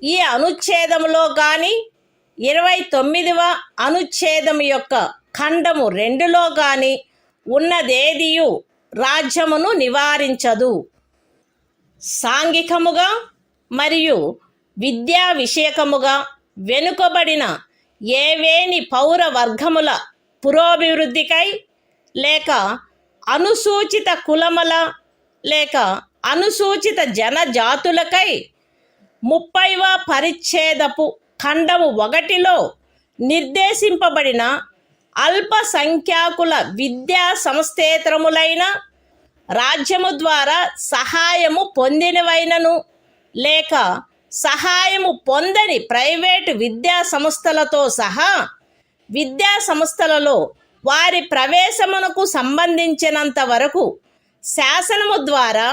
[SPEAKER 2] ఈ అనుచ్ఛేదములో గాని 29వ అనుచ్ఛేదము యొక్క ఖండము 2లో గాని ఉన్నదేదియు రాజ్యమును నివారించదు. సాంఘికముగా మరియు విద్యా విషయకముగా వెనుకబడిన ఏవేని పౌర వర్గముల పురోభివృద్ధికై లేక అనుసూచిత కులముల లేక అనుసూచిత జనజాతులకై 30వ పరిచ్ఛేదపు ఖండము 1లో నిర్దేశింపబడిన అల్పసంఖ్యాకుల విద్యా సంస్థేతరములైన రాజ్యము ద్వారా సహాయము పొందినవైనను లేక సహాయము పొందని ప్రైవేటు విద్యా సంస్థలతో సహా విద్యా సంస్థలలో వారి ప్రవేశమునకు సంబంధించినంత వరకు శాసనము ద్వారా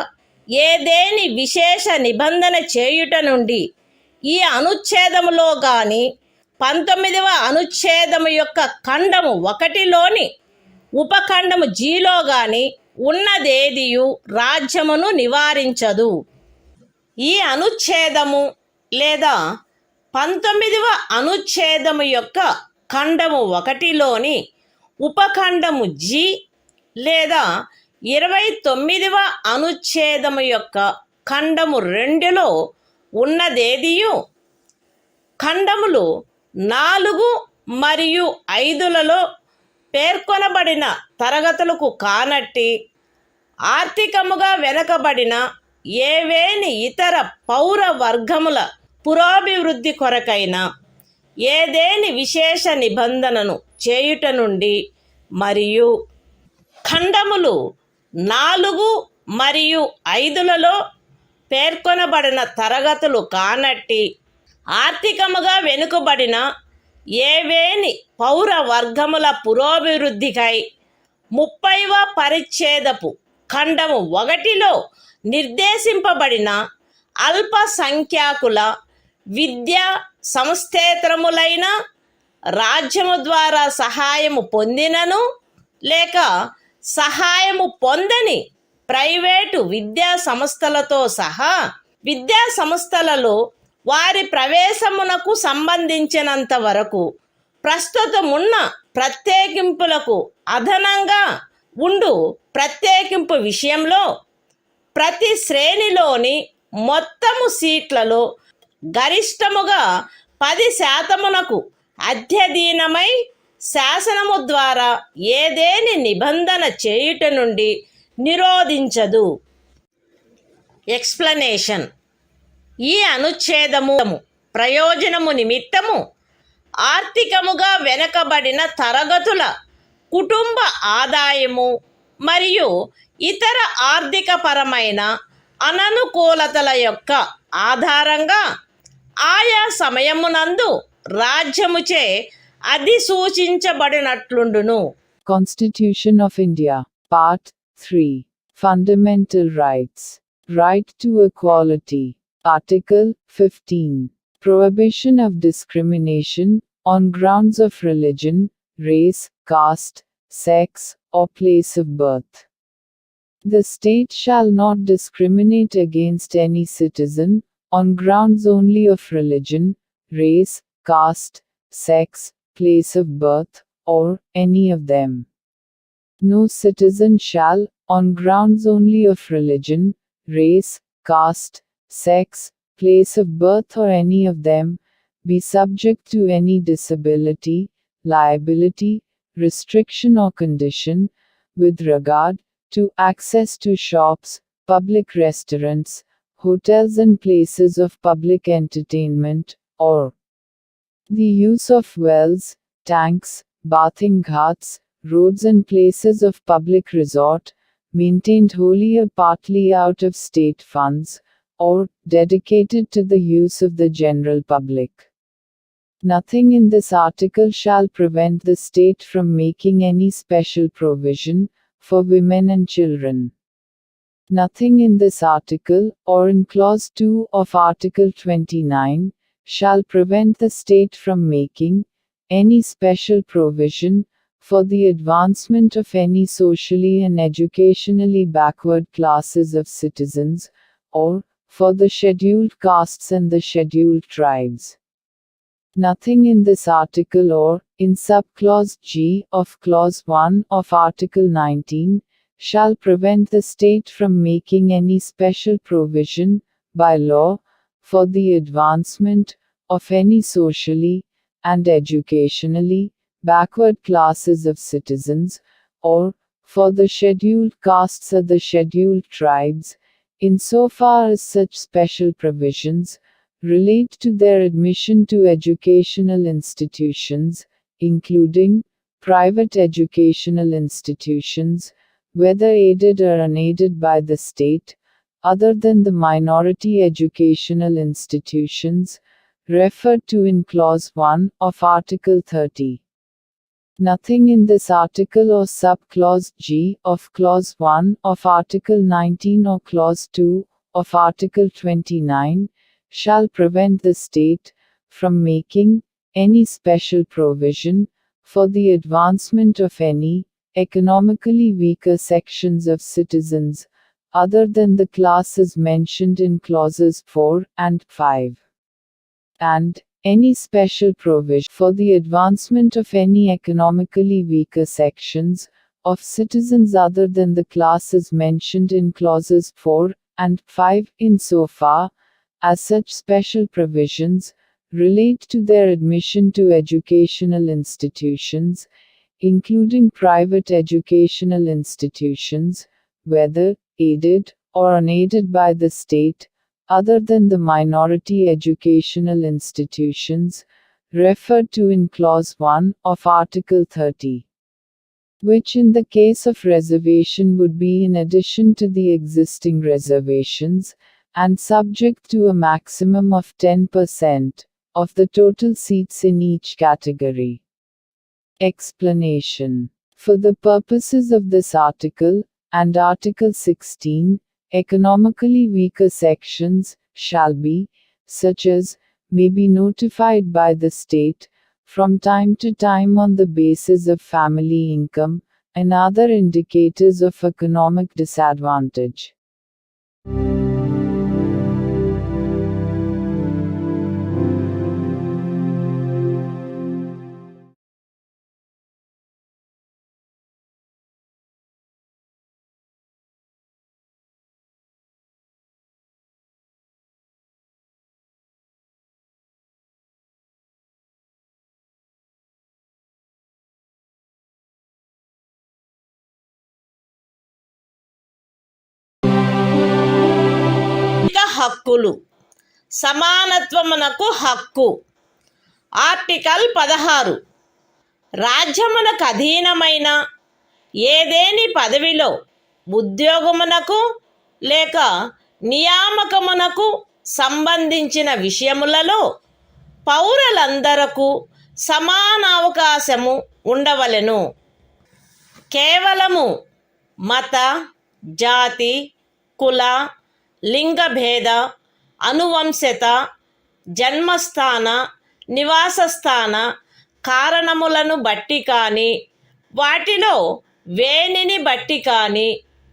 [SPEAKER 2] ఏదేని విశేష నిబంధన చేయుట నుండి ఈ అనుచ్ఛేదములో గాని 19వ అనుచ్ఛేదము యొక్క ఖండము 1లోని ఉపఖండము జీలో గాని ఉన్నదేదియు రాజ్యమును నివారించదు. ఈ అనుచ్ఛేదము లేదా 19వ అనుచ్ఛేదము యొక్క ఖండము 1లోని ఉపఖండము జి లేదా 29వ అనుచ్ఛేదము యొక్క ఖండము 2లో ఉన్నదేదియు ఖండములు 4 మరియు 5లలో పేర్కొనబడిన తరగతులకు కానట్టి ఆర్థికముగా వెనకబడిన ఏవేని ఇతర పౌర వర్గముల పురోభివృద్ధి కొరకైన ఏదేని విశేష నిబంధనను చేయుట నుండి మరియు ఖండములు 4 మరియు 5లలో పేర్కొనబడిన తరగతులు కానట్టి ఆర్థికముగా వెనుకబడిన ఏవేని పౌర వర్గముల పురోభివృద్ధికై 30వ పరిచ్ఛేదపు ఖండము 1లో నిర్దేశింపబడిన అల్పసంఖ్యాకుల విద్యా సంస్థేతరములైన రాజ్యము ద్వారా సహాయము పొందినను లేక సహాయము పొందని ప్రైవేటు విద్యా సంస్థలతో సహా విద్యా సంస్థలలో వారి ప్రవేశమునకు సంబంధించినంత వరకు ప్రస్తుతమున్న ప్రత్యేకింపులకు అదనంగా ఉండు ప్రత్యేకింపు విషయంలో ప్రతి శ్రేణిలోని మొత్తము సీట్లలో గరిష్టముగా 10% అధ్యధీనమై శాసనము ద్వారా ఏదేని నిబంధన చేయుట నుండి నిరోధించదు. ఎక్స్ప్లనేషన్. ఈ అనుచ్ఛేదము ప్రయోజనము నిమిత్తము ఆర్థికముగా వెనకబడిన తరగతుల కుటుంబ ఆదాయము మరియు ఇతర ఆర్థికపరమైన అననుకూలతల యొక్క ఆధారంగా ఆయా సమయమునందు రాజ్యముచే అధిసూచించబడినట్లుండును.
[SPEAKER 1] Constitution of India. Part 3. Fundamental Rights. Right to equality. Article 15. Prohibition of discrimination on grounds of religion, race, caste, sex, or place of birth. The state shall not discriminate against any citizen on grounds only of religion, race, caste, sex, place of birth, or any of them. No citizen shall, on grounds only of religion, race, caste, sex, place of birth, or any of them, be subject to any disability, liability, restriction, or condition, with regard to access to shops, public restaurants, hotels, and places of public entertainment, or the use of wells, tanks, bathing ghats, roads, and places of public resort, maintained wholly or partly out of state funds, or dedicated to the use of the general public. Nothing in this article shall prevent the state from making any special provision for women and children. Nothing in this article, or in Clause 2 of Article 29, shall prevent the state from making any special provision for the advancement of any socially and educationally backward classes of citizens, or for the scheduled castes and the scheduled tribes. Nothing in this article or in subclause G of Clause 1 of Article 19 shall prevent the state from making any special provision, by law, for the advancement of any socially and educationally backward classes of citizens, or for the scheduled castes or the scheduled tribes, insofar as such special provisions relate to their admission to educational institutions, including private educational institutions, whether aided or unaided by the state, other than the minority educational institutions referred to in Clause 1 of Article 30. Nothing in this article or subclause G of Clause 1 of Article 19 or Clause 2 of Article 29 shall prevent the state from making any special provision for the advancement of any economically weaker sections of citizens, other than the classes mentioned in clauses 4 and 5. And any special provision for the advancement of any economically weaker sections of citizens other than the classes mentioned in clauses 4 and 5, insofar as such special provisions relate to their admission to educational institutions, including private educational institutions, whether aided or unaided by the state, other than the minority educational institutions referred to in Clause 1 of Article 30, which in the case of reservation would be in addition to the existing reservations, and subject to a maximum of 10% of the total seats in each category. Explanation. For the purposes of this article, and Article 16, economically weaker sections shall be such as may be notified by the state from time to time on the basis of family income and other indicators of economic disadvantage.
[SPEAKER 2] హక్కులు. సమానత్వమునకు హక్కు. Article 16. రాజ్యమునకు అధీనమైన ఏదేని పదవిలో ఉద్యోగమునకు లేక నియామకమునకు సంబంధించిన విషయములలో పౌరులందరకు సమాన అవకాశము ఉండవలెను. కేవలము మత, జాతి, కుల, లింగ భేద అనువంశత, జన్మస్థాన, నివాసస్థాన కారణములను బట్టి కానీ వాటిలో వేనిని బట్టి కానీ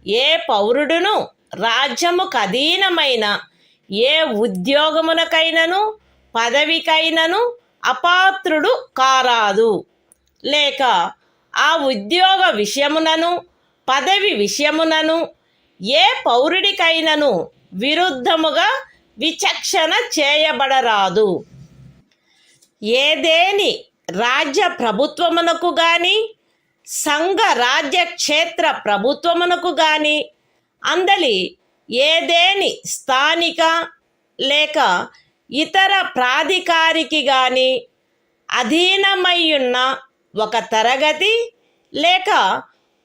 [SPEAKER 2] ఏ పౌరుడును రాజ్యముకు అధీనమైన ఏ ఉద్యోగమునకైనను పదవికైనను అపాత్రుడు కారాదు. లేక ఆ ఉద్యోగ విషయమునను పదవి విషయమునను ఏ పౌరుడికైనను విరుద్ధముగా విచక్షణ చేయబడరాదు. ఏదేని రాజ్య ప్రభుత్వమునకు గాని సంఘ రాజ్య క్షేత్ర ప్రభుత్వమునకు గాని అందలి ఏదేని స్థానిక లేక ఇతర ప్రాధికారికి గాని అధీనమయ్యున్న ఒక తరగతి లేక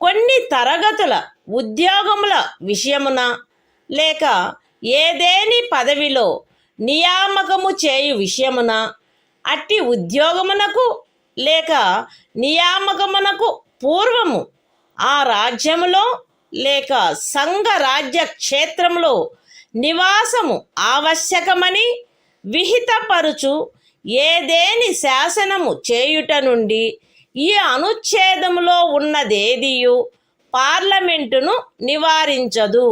[SPEAKER 2] కొన్ని తరగతుల ఉద్యోగముల విషయమున లేక ఏదేని పదవిలో నియామకము చేయు విషయమున అట్టి ఉద్యోగమునకు లేక నియామకమునకు పూర్వము ఆ రాజ్యములో లేక సంఘ రాజ్య క్షేత్రములో నివాసము ఆవశ్యకమని విహితపరుచు ఏదేని శాసనము చేయుట నుండి ఈ అనుచ్ఛేదములో ఉన్నదేదియు పార్లమెంటును నివారించదు.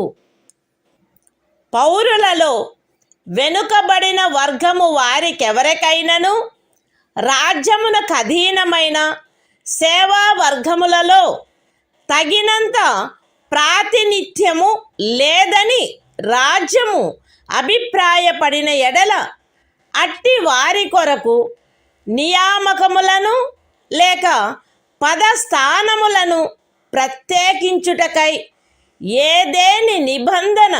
[SPEAKER 2] పౌరులలో వెనుకబడిన వర్గము వారికెవరికైనను రాజ్యమునకు అధీనమైన సేవా వర్గములలో తగినంత ప్రాతినిధ్యము లేదని రాజ్యము అభిప్రాయపడిన ఎడల అట్టి వారి కొరకు నియామకములను లేక పదస్థానములను ప్రత్యేకించుటకై ఏదేని నిబంధన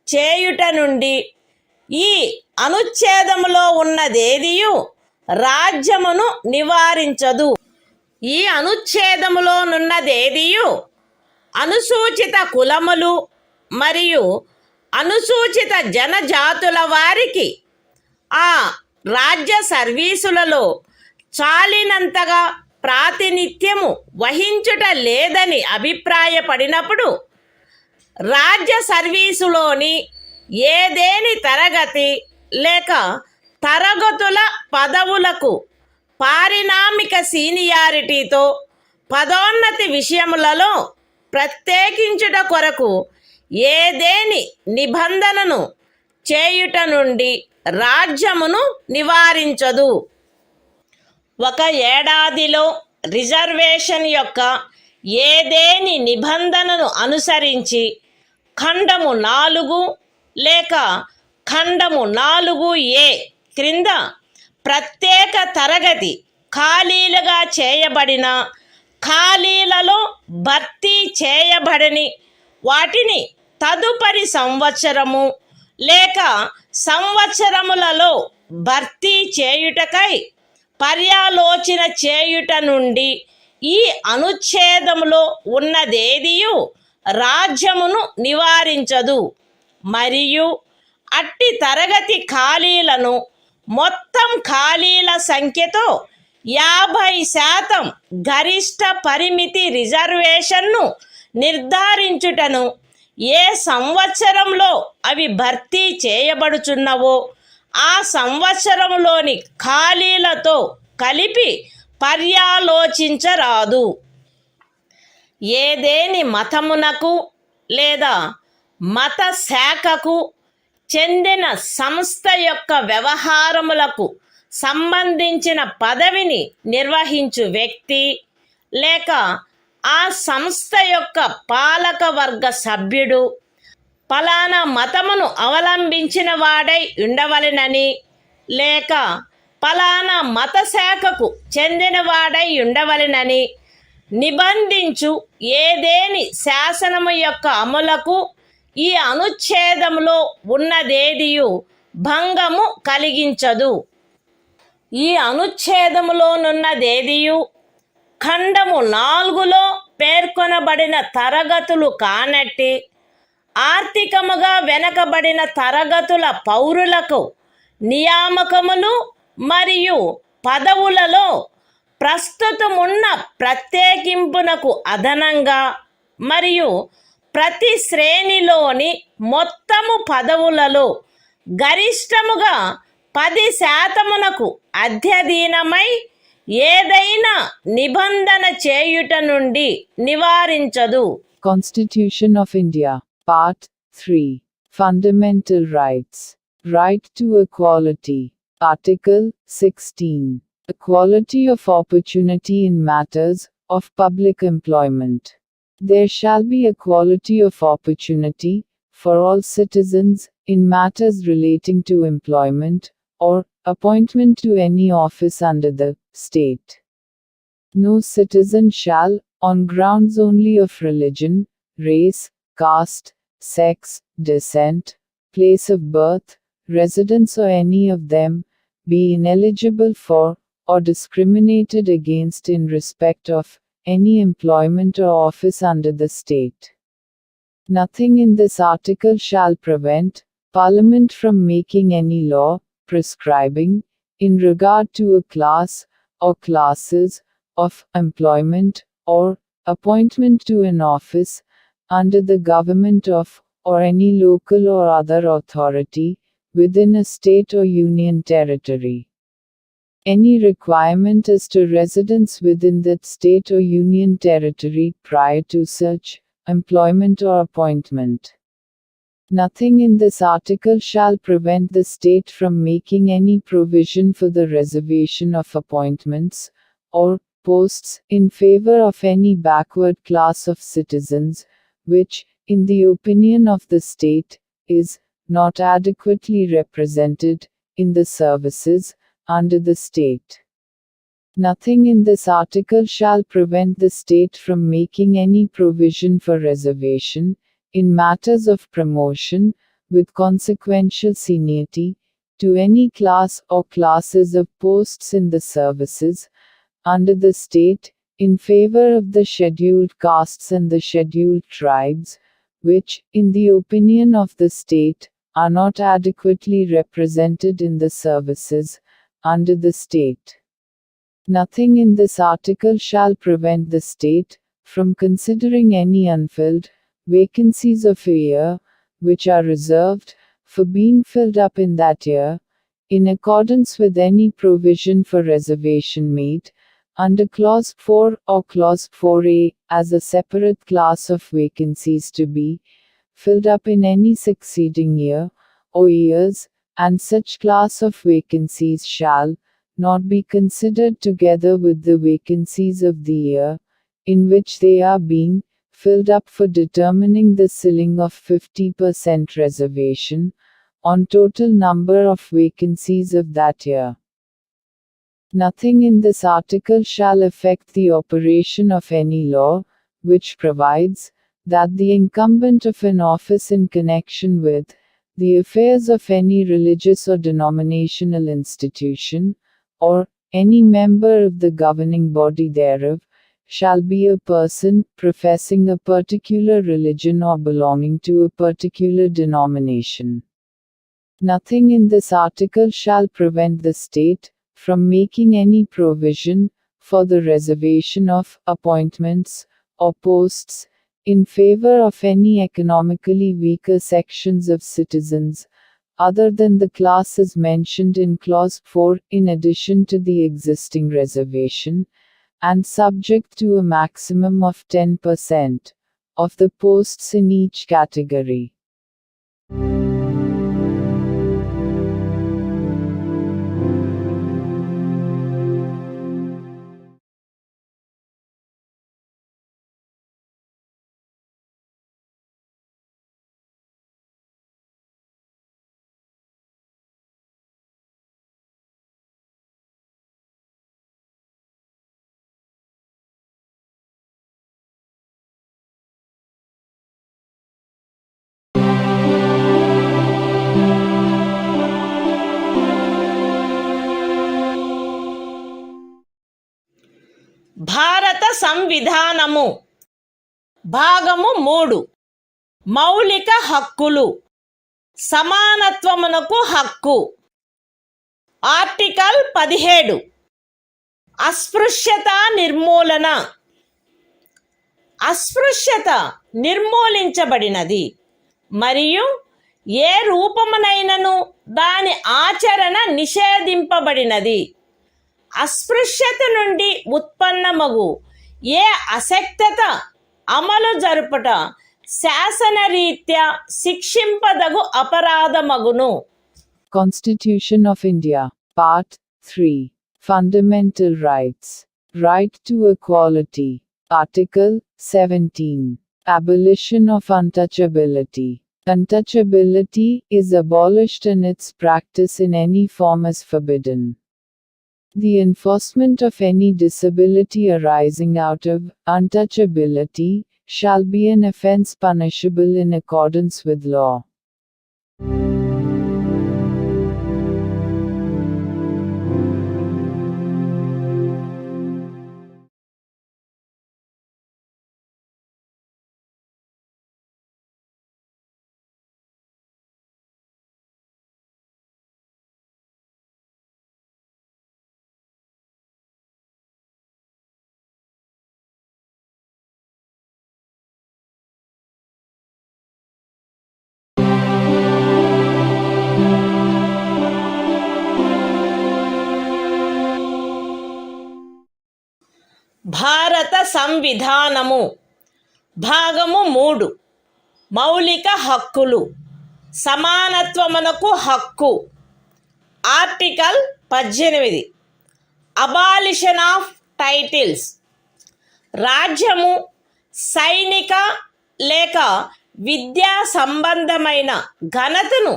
[SPEAKER 2] చేయుట నుండి ఈ అనుచ్ఛేదములో ఉన్నదేదియు రాజ్యమును నివారించదు. ఈ అనుచ్ఛేదములోనున్నదేదియు అనుసూచిత కులములు మరియు అనుసూచిత జనజాతుల వారికి ఆ రాజ్య సర్వీసులలో చాలినంతగా ప్రాతినిధ్యము వహించుట లేదని అభిప్రాయపడినప్పుడు రాజ్య సర్వీసులోని ఏదేని తరగతి లేక తరగతుల పదవులకు పారిణామిక సీనియారిటీతో పదోన్నతి విషయములలో ప్రత్యేకించుట కొరకు ఏదేని నిబంధనను చేయుట నుండి రాజ్యమును నివారించదు. ఒక ఏడాదిలో రిజర్వేషన్ యొక్క ఏదేని నిబంధనను అనుసరించి ఖండము 4 లేక ఖండము 4A క్రింద ప్రత్యేక తరగతి ఖాళీలుగా చేయబడిన ఖాళీలలో భర్తీ చేయబడని వాటిని తదుపరి సంవత్సరము లేక సంవత్సరములలో భర్తీ చేయుటకై పర్యాలోచన చేయుట నుండి ఈ అనుచ్ఛేదములో ఉన్నదేదియు రాజ్యమును నివారించదు. మరియు అట్టి తరగతి ఖాళీలను మొత్తం ఖాళీల సంఖ్యతో 50% గరిష్ట పరిమితి రిజర్వేషన్ను నిర్ధారించుటను ఏ సంవత్సరంలో అవి భర్తీ చేయబడుచున్నవో ఆ సంవత్సరంలోని ఖాళీలతో కలిపి పర్యాలోచించరాదు. ఏదేని మతమునకు లేదా మత శాఖకు చెందిన సంస్థ యొక్క వ్యవహారములకు సంబంధించిన పదవిని నిర్వహించు వ్యక్తి లేక ఆ సంస్థ యొక్క పాలక వర్గ సభ్యుడు ఫలానా మతమును అవలంబించిన వాడై ఉండవలెనని లేక ఫలానా మత శాఖకు చెందినవాడై ఉండవలెనని నిబంధించు ఏదేని శాసనము యొక్క అమలుకు ఈ అనుచ్ఛేదములో ఉన్నదేదియు భంగము కలిగించదు. ఈ అనుచ్ఛేదములోనున్నదేదియు ఖండము 4లో పేర్కొనబడిన తరగతులు కానట్టి ఆర్థికముగా వెనకబడిన తరగతుల పౌరులకు నియామకములు మరియు పదవులలో ప్రస్తుతమున్న ప్రత్యేకింపునకు అదనంగా మరియు ప్రతి శ్రేణిలోని మొత్తము పదవులలో గరిష్టముగా 10% అధ్యధీనమై ఏదైనా నిబంధన చేయుట నుండి నివారించదు.
[SPEAKER 1] Constitution of India. Part 3. Fundamental Rights. Right to Equality. Article 16. Equality of opportunity in matters of public employment. There shall be equality of opportunity for all citizens in matters relating to employment or appointment to any office under the state. No citizen shall, on grounds only of religion, race, caste, sex, descent, place of birth, residence or any of them, be ineligible for, or discriminated against in respect of, any employment or office under the state. Nothing in this article shall prevent Parliament from making any law, prescribing, in regard to a class, or classes, of employment, or appointment to an office, under the government of, or any local or other authority, within a state or union territory. Any requirement as to residence within that state or union territory prior to such employment or appointment. Nothing in this article shall prevent the state from making any provision for the reservation of appointments, or posts, in favor of any backward class of citizens, which, in the opinion of the state, is not adequately represented in the services under the state. Nothing in this article shall prevent the state from making any provision for reservation, in matters of promotion, with consequential seniority, to any class or classes of posts in the services under the state, in favor of the scheduled castes and the scheduled tribes, which, in the opinion of the state, are not adequately represented in the services under the state. Nothing in this article shall prevent the state from considering any unfilled vacancies of a year, which are reserved for being filled up in that year, in accordance with any provision for reservation made under Clause 4 or Clause 4a, as a separate class of vacancies to be filled up in any succeeding year or years, and such class of vacancies shall not be considered together with the vacancies of the year in which they are being filled up for determining the ceiling of 50% reservation on total number of vacancies of that year. Nothing in this article shall affect the operation of any law, which provides that the incumbent of an office in connection with the affairs of any religious or denominational institution, or any member of the governing body thereof, shall be a person professing a particular religion or belonging to a particular denomination. Nothing in this article shall prevent the state from making any provision for the reservation of appointments or posts in favor of any economically weaker sections of citizens, other than the classes mentioned in Clause 4, in addition to the existing reservation, and subject to a maximum of 10% of the posts in each category.
[SPEAKER 2] భారత సంవిధానము భాగము 3 మౌలిక హక్కులు సమానత్వమునకు హక్కు. Article 17 అస్పృశ్యత నిర్మూలన. అస్పృశ్యత నిర్మూలించబడినది మరియు ఏ రూపమునైనను దాని ఆచరణ నిషేధింపబడినది. అస్పృశ్యత నుండి ఉత్పన్నమగు ఏ అసక్తత అమలు జరుపుట శాసనరీత్యా శిక్షింపదగు అపరాధమగును.
[SPEAKER 1] Constitution of India. Part 3. Fundamental Rights. Right to Equality. Article 17. Abolition of untouchability. Untouchability is abolished and its practice in any form is forbidden. The enforcement of any disability arising out of untouchability shall be an offence punishable in accordance with law.
[SPEAKER 2] భారత సంవిధానము. భాగము 3. మౌలిక హక్కులు. సమానత్వమునకు హక్కు. Article 18. Abolition of titles. రాజ్యము సైనిక లేక విద్యా సంబంధమైన ఘనతను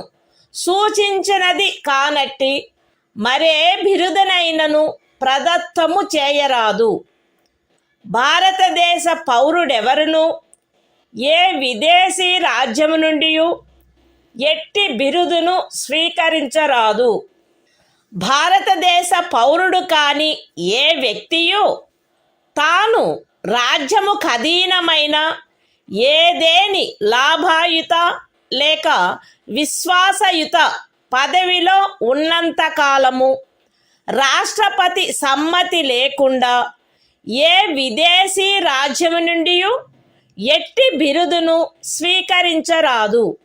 [SPEAKER 2] సూచించినది కానట్టి మరే బిరుదనైనను ప్రదత్తము చేయరాదు. భారతదేశ పౌరుడెవరును ఏ విదేశీ రాజ్యము నుండి ఎట్టి బిరుదును స్వీకరించరాదు. భారతదేశ పౌరుడు కాని ఏ వ్యక్తియు తాను రాజ్యము ఖదీనమైన ఏదేని లాభాయుత లేక విశ్వాసయుత పదవిలో ఉన్నంత కాలము రాష్ట్రపతి సమ్మతి లేకుండా ఏ విదేశీ రాజ్యము నుండి ఎట్టి బిరుదును స్వీకరించరాదు.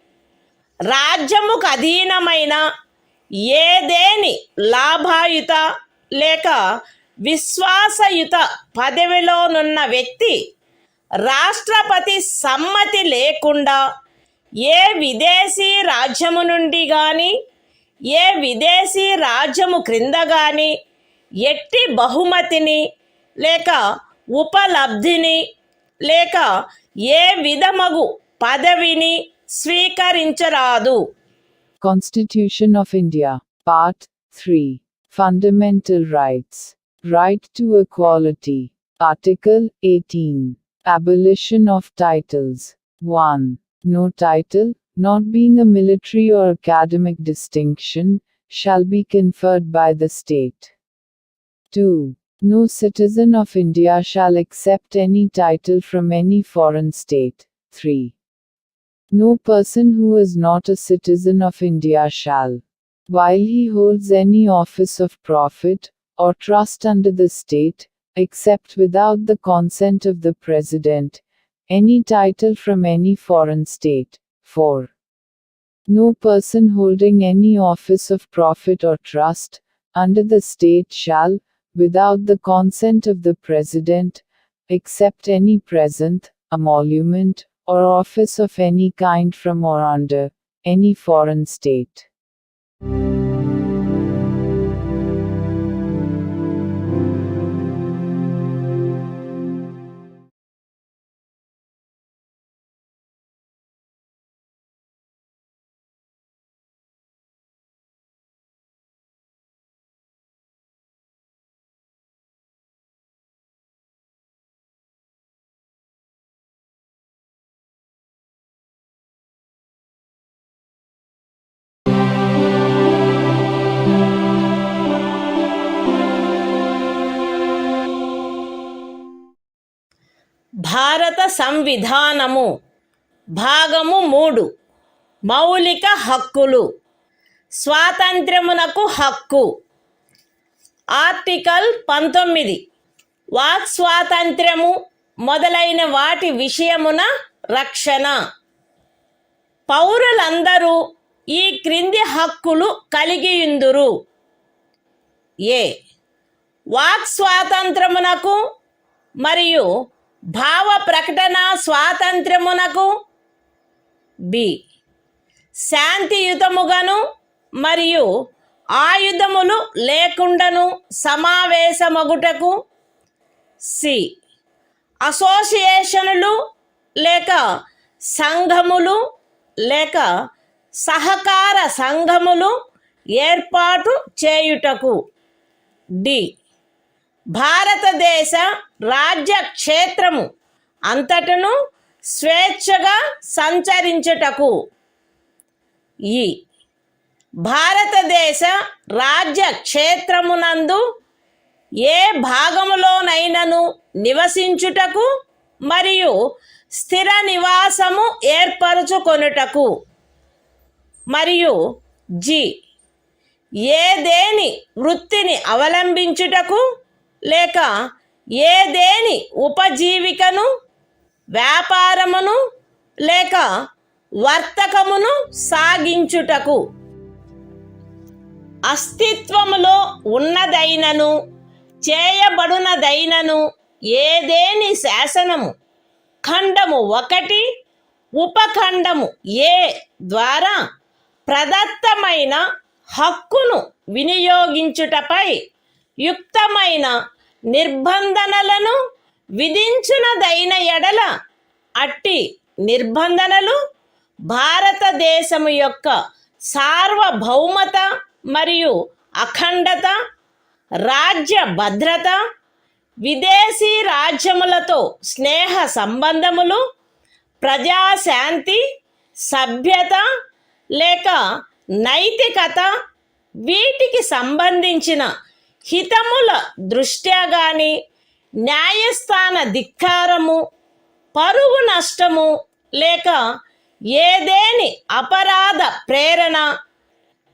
[SPEAKER 2] రాజ్యముకు అధీనమైన ఏదేని లాభాయుత లేక విశ్వాసయుత పదవిలోనున్న వ్యక్తి రాష్ట్రపతి సమ్మతి లేకుండా ఏ విదేశీ రాజ్యము నుండి కానీ ఏ విదేశీ రాజ్యము క్రింద కానీ ఎట్టి బహుమతిని లేక ఉపలబ్ధిని లేక ఏ విధమగు పదవిని స్వీకరించరాదు.
[SPEAKER 1] Constitution of India. Part 3. Fundamental Rights. Right to Equality. Article 18. Abolition of Titles. 1. No title, not being a military or academic distinction, shall be conferred by the state. 2. No citizen of India shall accept any title from any foreign state. 3. No person who is not a citizen of India shall, while he holds any office of profit or trust under the state, accept without the consent of the President, any title from any foreign state. 4. No person holding any office of profit or trust under the state shall, without the consent of the President, accept any present, emolument, or office of any kind from or under any foreign state.
[SPEAKER 2] భారత సంవిధానము. భాగము 3. మౌలిక హక్కులు. స్వాతంత్ర్యమునకు హక్కు. Article 19. Walk స్వాతంత్ర్యము మొదలైన వాటి విషయమున రక్షణ. పౌరులందరూ ఈ క్రింది హక్కులు కలిగియుందురు. ఏ వాక్ స్వాతంత్రమునకు మరియు భావ ప్రకటన స్వాతంత్రమునకు. బి శాంతియుతముగాను మరియు ఆయుధములు లేకుండాను సమావేశమగుటకు. సి అసోసియేషనులు లేక సంఘములు లేక సహకార సంఘములు ఏర్పాటు చేయుటకు. డి భారతదేశ రాజ్య క్షేత్రము అంతటను స్వేచ్ఛగా సంచరించుటకు. ఈ భారతదేశ రాజ్య క్షేత్రమునందు ఏ భాగములోనైనను నివసించుటకు మరియు స్థిర నివాసము ఏర్పరచుకొనుటకు. మరియు జి ఏదేని వృత్తిని అవలంబించుటకు లేక ఏదేని ఉపజీవికను, వ్యాపారమును లేక వర్తకమును సాగించుటకు. అస్తిత్వములో ఉన్నదైనను చేయబడునదైనను ఏదేని శాసనము ఖండము 1 ఉపఖండము ఏ ద్వారా ప్రదత్తమైన హక్కును వినియోగించుటపై యుక్తమైన నిర్బంధనలను విధించునదైన ఎడల అట్టి నిర్బంధనలు భారతదేశము యొక్క సార్వభౌమత మరియు అఖండత, రాజ్య భద్రత, విదేశీ రాజ్యములతో స్నేహ సంబంధములు, ప్రజాశాంతి, సభ్యత లేక నైతికత వీటికి సంబంధించిన హితముల దృష్ట్యా గాని, న్యాయస్థాన ధిక్కారము, పరువు నష్టము లేక ఏదేని అపరాధ ప్రేరణ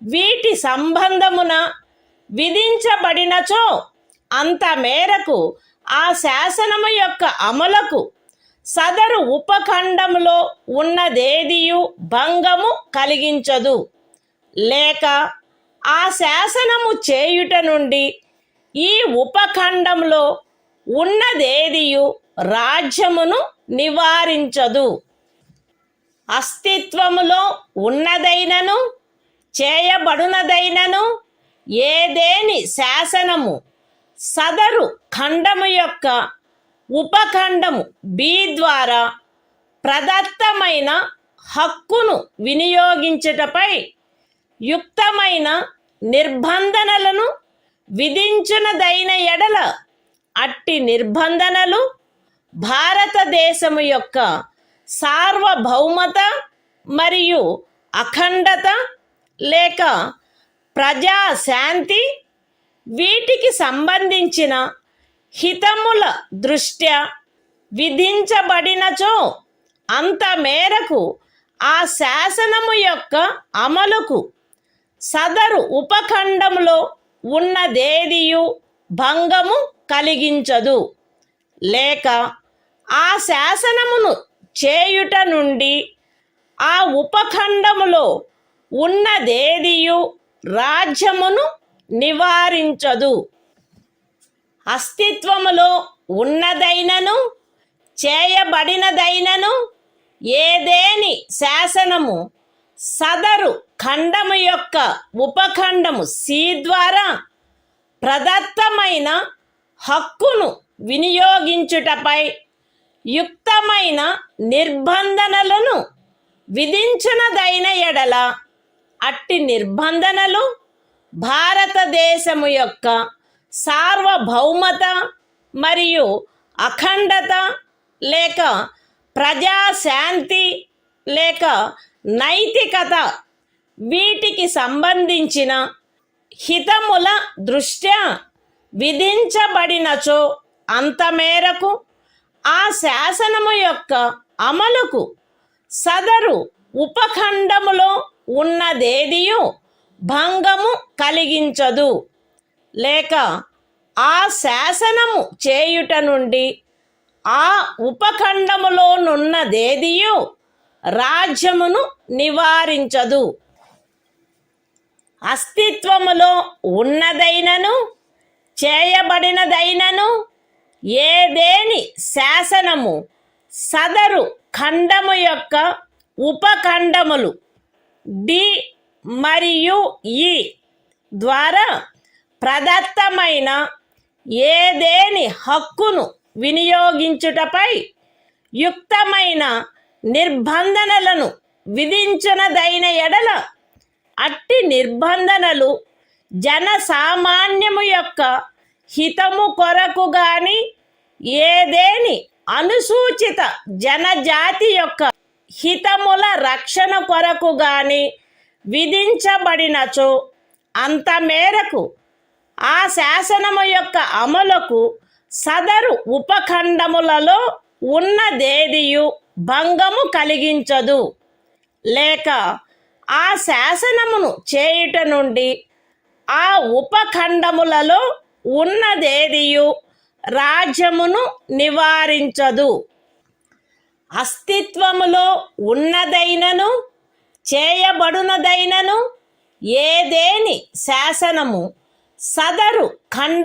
[SPEAKER 2] వీటి సంబంధమున విధించబడినచో అంత మేరకు ఆ శాసనము యొక్క అమలుకు సదరు ఉపఖండములో ఉన్నదేదియు భంగము కలిగించదు. లేక ఆ శాసనము చేయుట నుండి ఈ ఉపఖండంలో ఉన్నదేదియు రాజ్యమును నివారించదు. అస్తిత్వములో ఉన్నదైనను చేయబడునదైనను ఏదేని శాసనము సదరు ఖండము యొక్క ఉపఖండము బి ద్వారా ప్రదత్తమైన హక్కును వినియోగించుటపై యుక్తమైన నిర్బంధనలను విధించునదైన ఎడల అట్టి నిర్బంధనలు భారతదేశము యొక్క సార్వభౌమత మరియు అఖండత లేక ప్రజాశాంతి వీటికి సంబంధించిన హితముల దృష్ట్యా విధించబడినచో అంత మేరకు ఆ శాసనము యొక్క అమలుకు సదరు ఉపఖండములో ఉన్నదేదియు భంగము కలిగించదు. లేక ఆ శాసనమును చేయుట నుండి ఆ ఉపఖండములో ఉన్నదేదియు రాజ్యమును నివారించదు. అస్తిత్వములో ఉన్నదైనను చేయబడినదైనను ఏదేని శాసనము సదరు ఖండము యొక్క ఉపఖండము సి ద్వారా ప్రదత్తమైన హక్కును వినియోగించుటపై యుక్తమైన నిర్బంధనలను విధించునదైన ఎడల అట్టి నిర్బంధనలు భారతదేశము యొక్క సార్వభౌమత మరియు అఖండత లేక ప్రజాశాంతి లేక నైతికత వీటికి సంబంధించిన హితముల దృష్ట్యా విధించబడినచో అంత మేరకు ఆ శాసనము యొక్క అమలుకు సదరు ఉపఖండములో ఉన్నదేదియు భంగము కలిగించదు. లేక ఆ శాసనము చేయుట నుండి ఆ ఉపఖండములోనున్నదేదియు రాజ్యమును నివారించదు. అస్తిత్వములో ఉన్నదైనను చేయబడినదైనను ఏదేని శాసనము సదరు ఖండము యొక్క ఉపఖండములు డి మరియు ఈ ద్వారా ప్రదత్తమైన ఏదేని హక్కును వినియోగించుటపై యుక్తమైన నిర్బంధనలను విధించునదైన ఎడల అట్టి నిర్బంధనలు జనసామాన్యము యొక్క హితము కొరకు గాని ఏదేని అనుసూచిత జనజాతి యొక్క హితముల రక్షణ కొరకు గాని విధించబడినచో అంత మేరకు ఆ శాసనము యొక్క అమలుకు సదరు ఉపఖండములలో ఉన్నదేదియు భంగము కలిగించదు, లేక ఆ శాసనమును చేయుట నుండి ఆ ఉపఖండములలో ఉన్నదేదియు రాజ్యమును నివారించదు. అస్తిత్వములో ఉన్నదైనను చేయబడునదైనను ఏదేని శాసనము సదరు ఖండ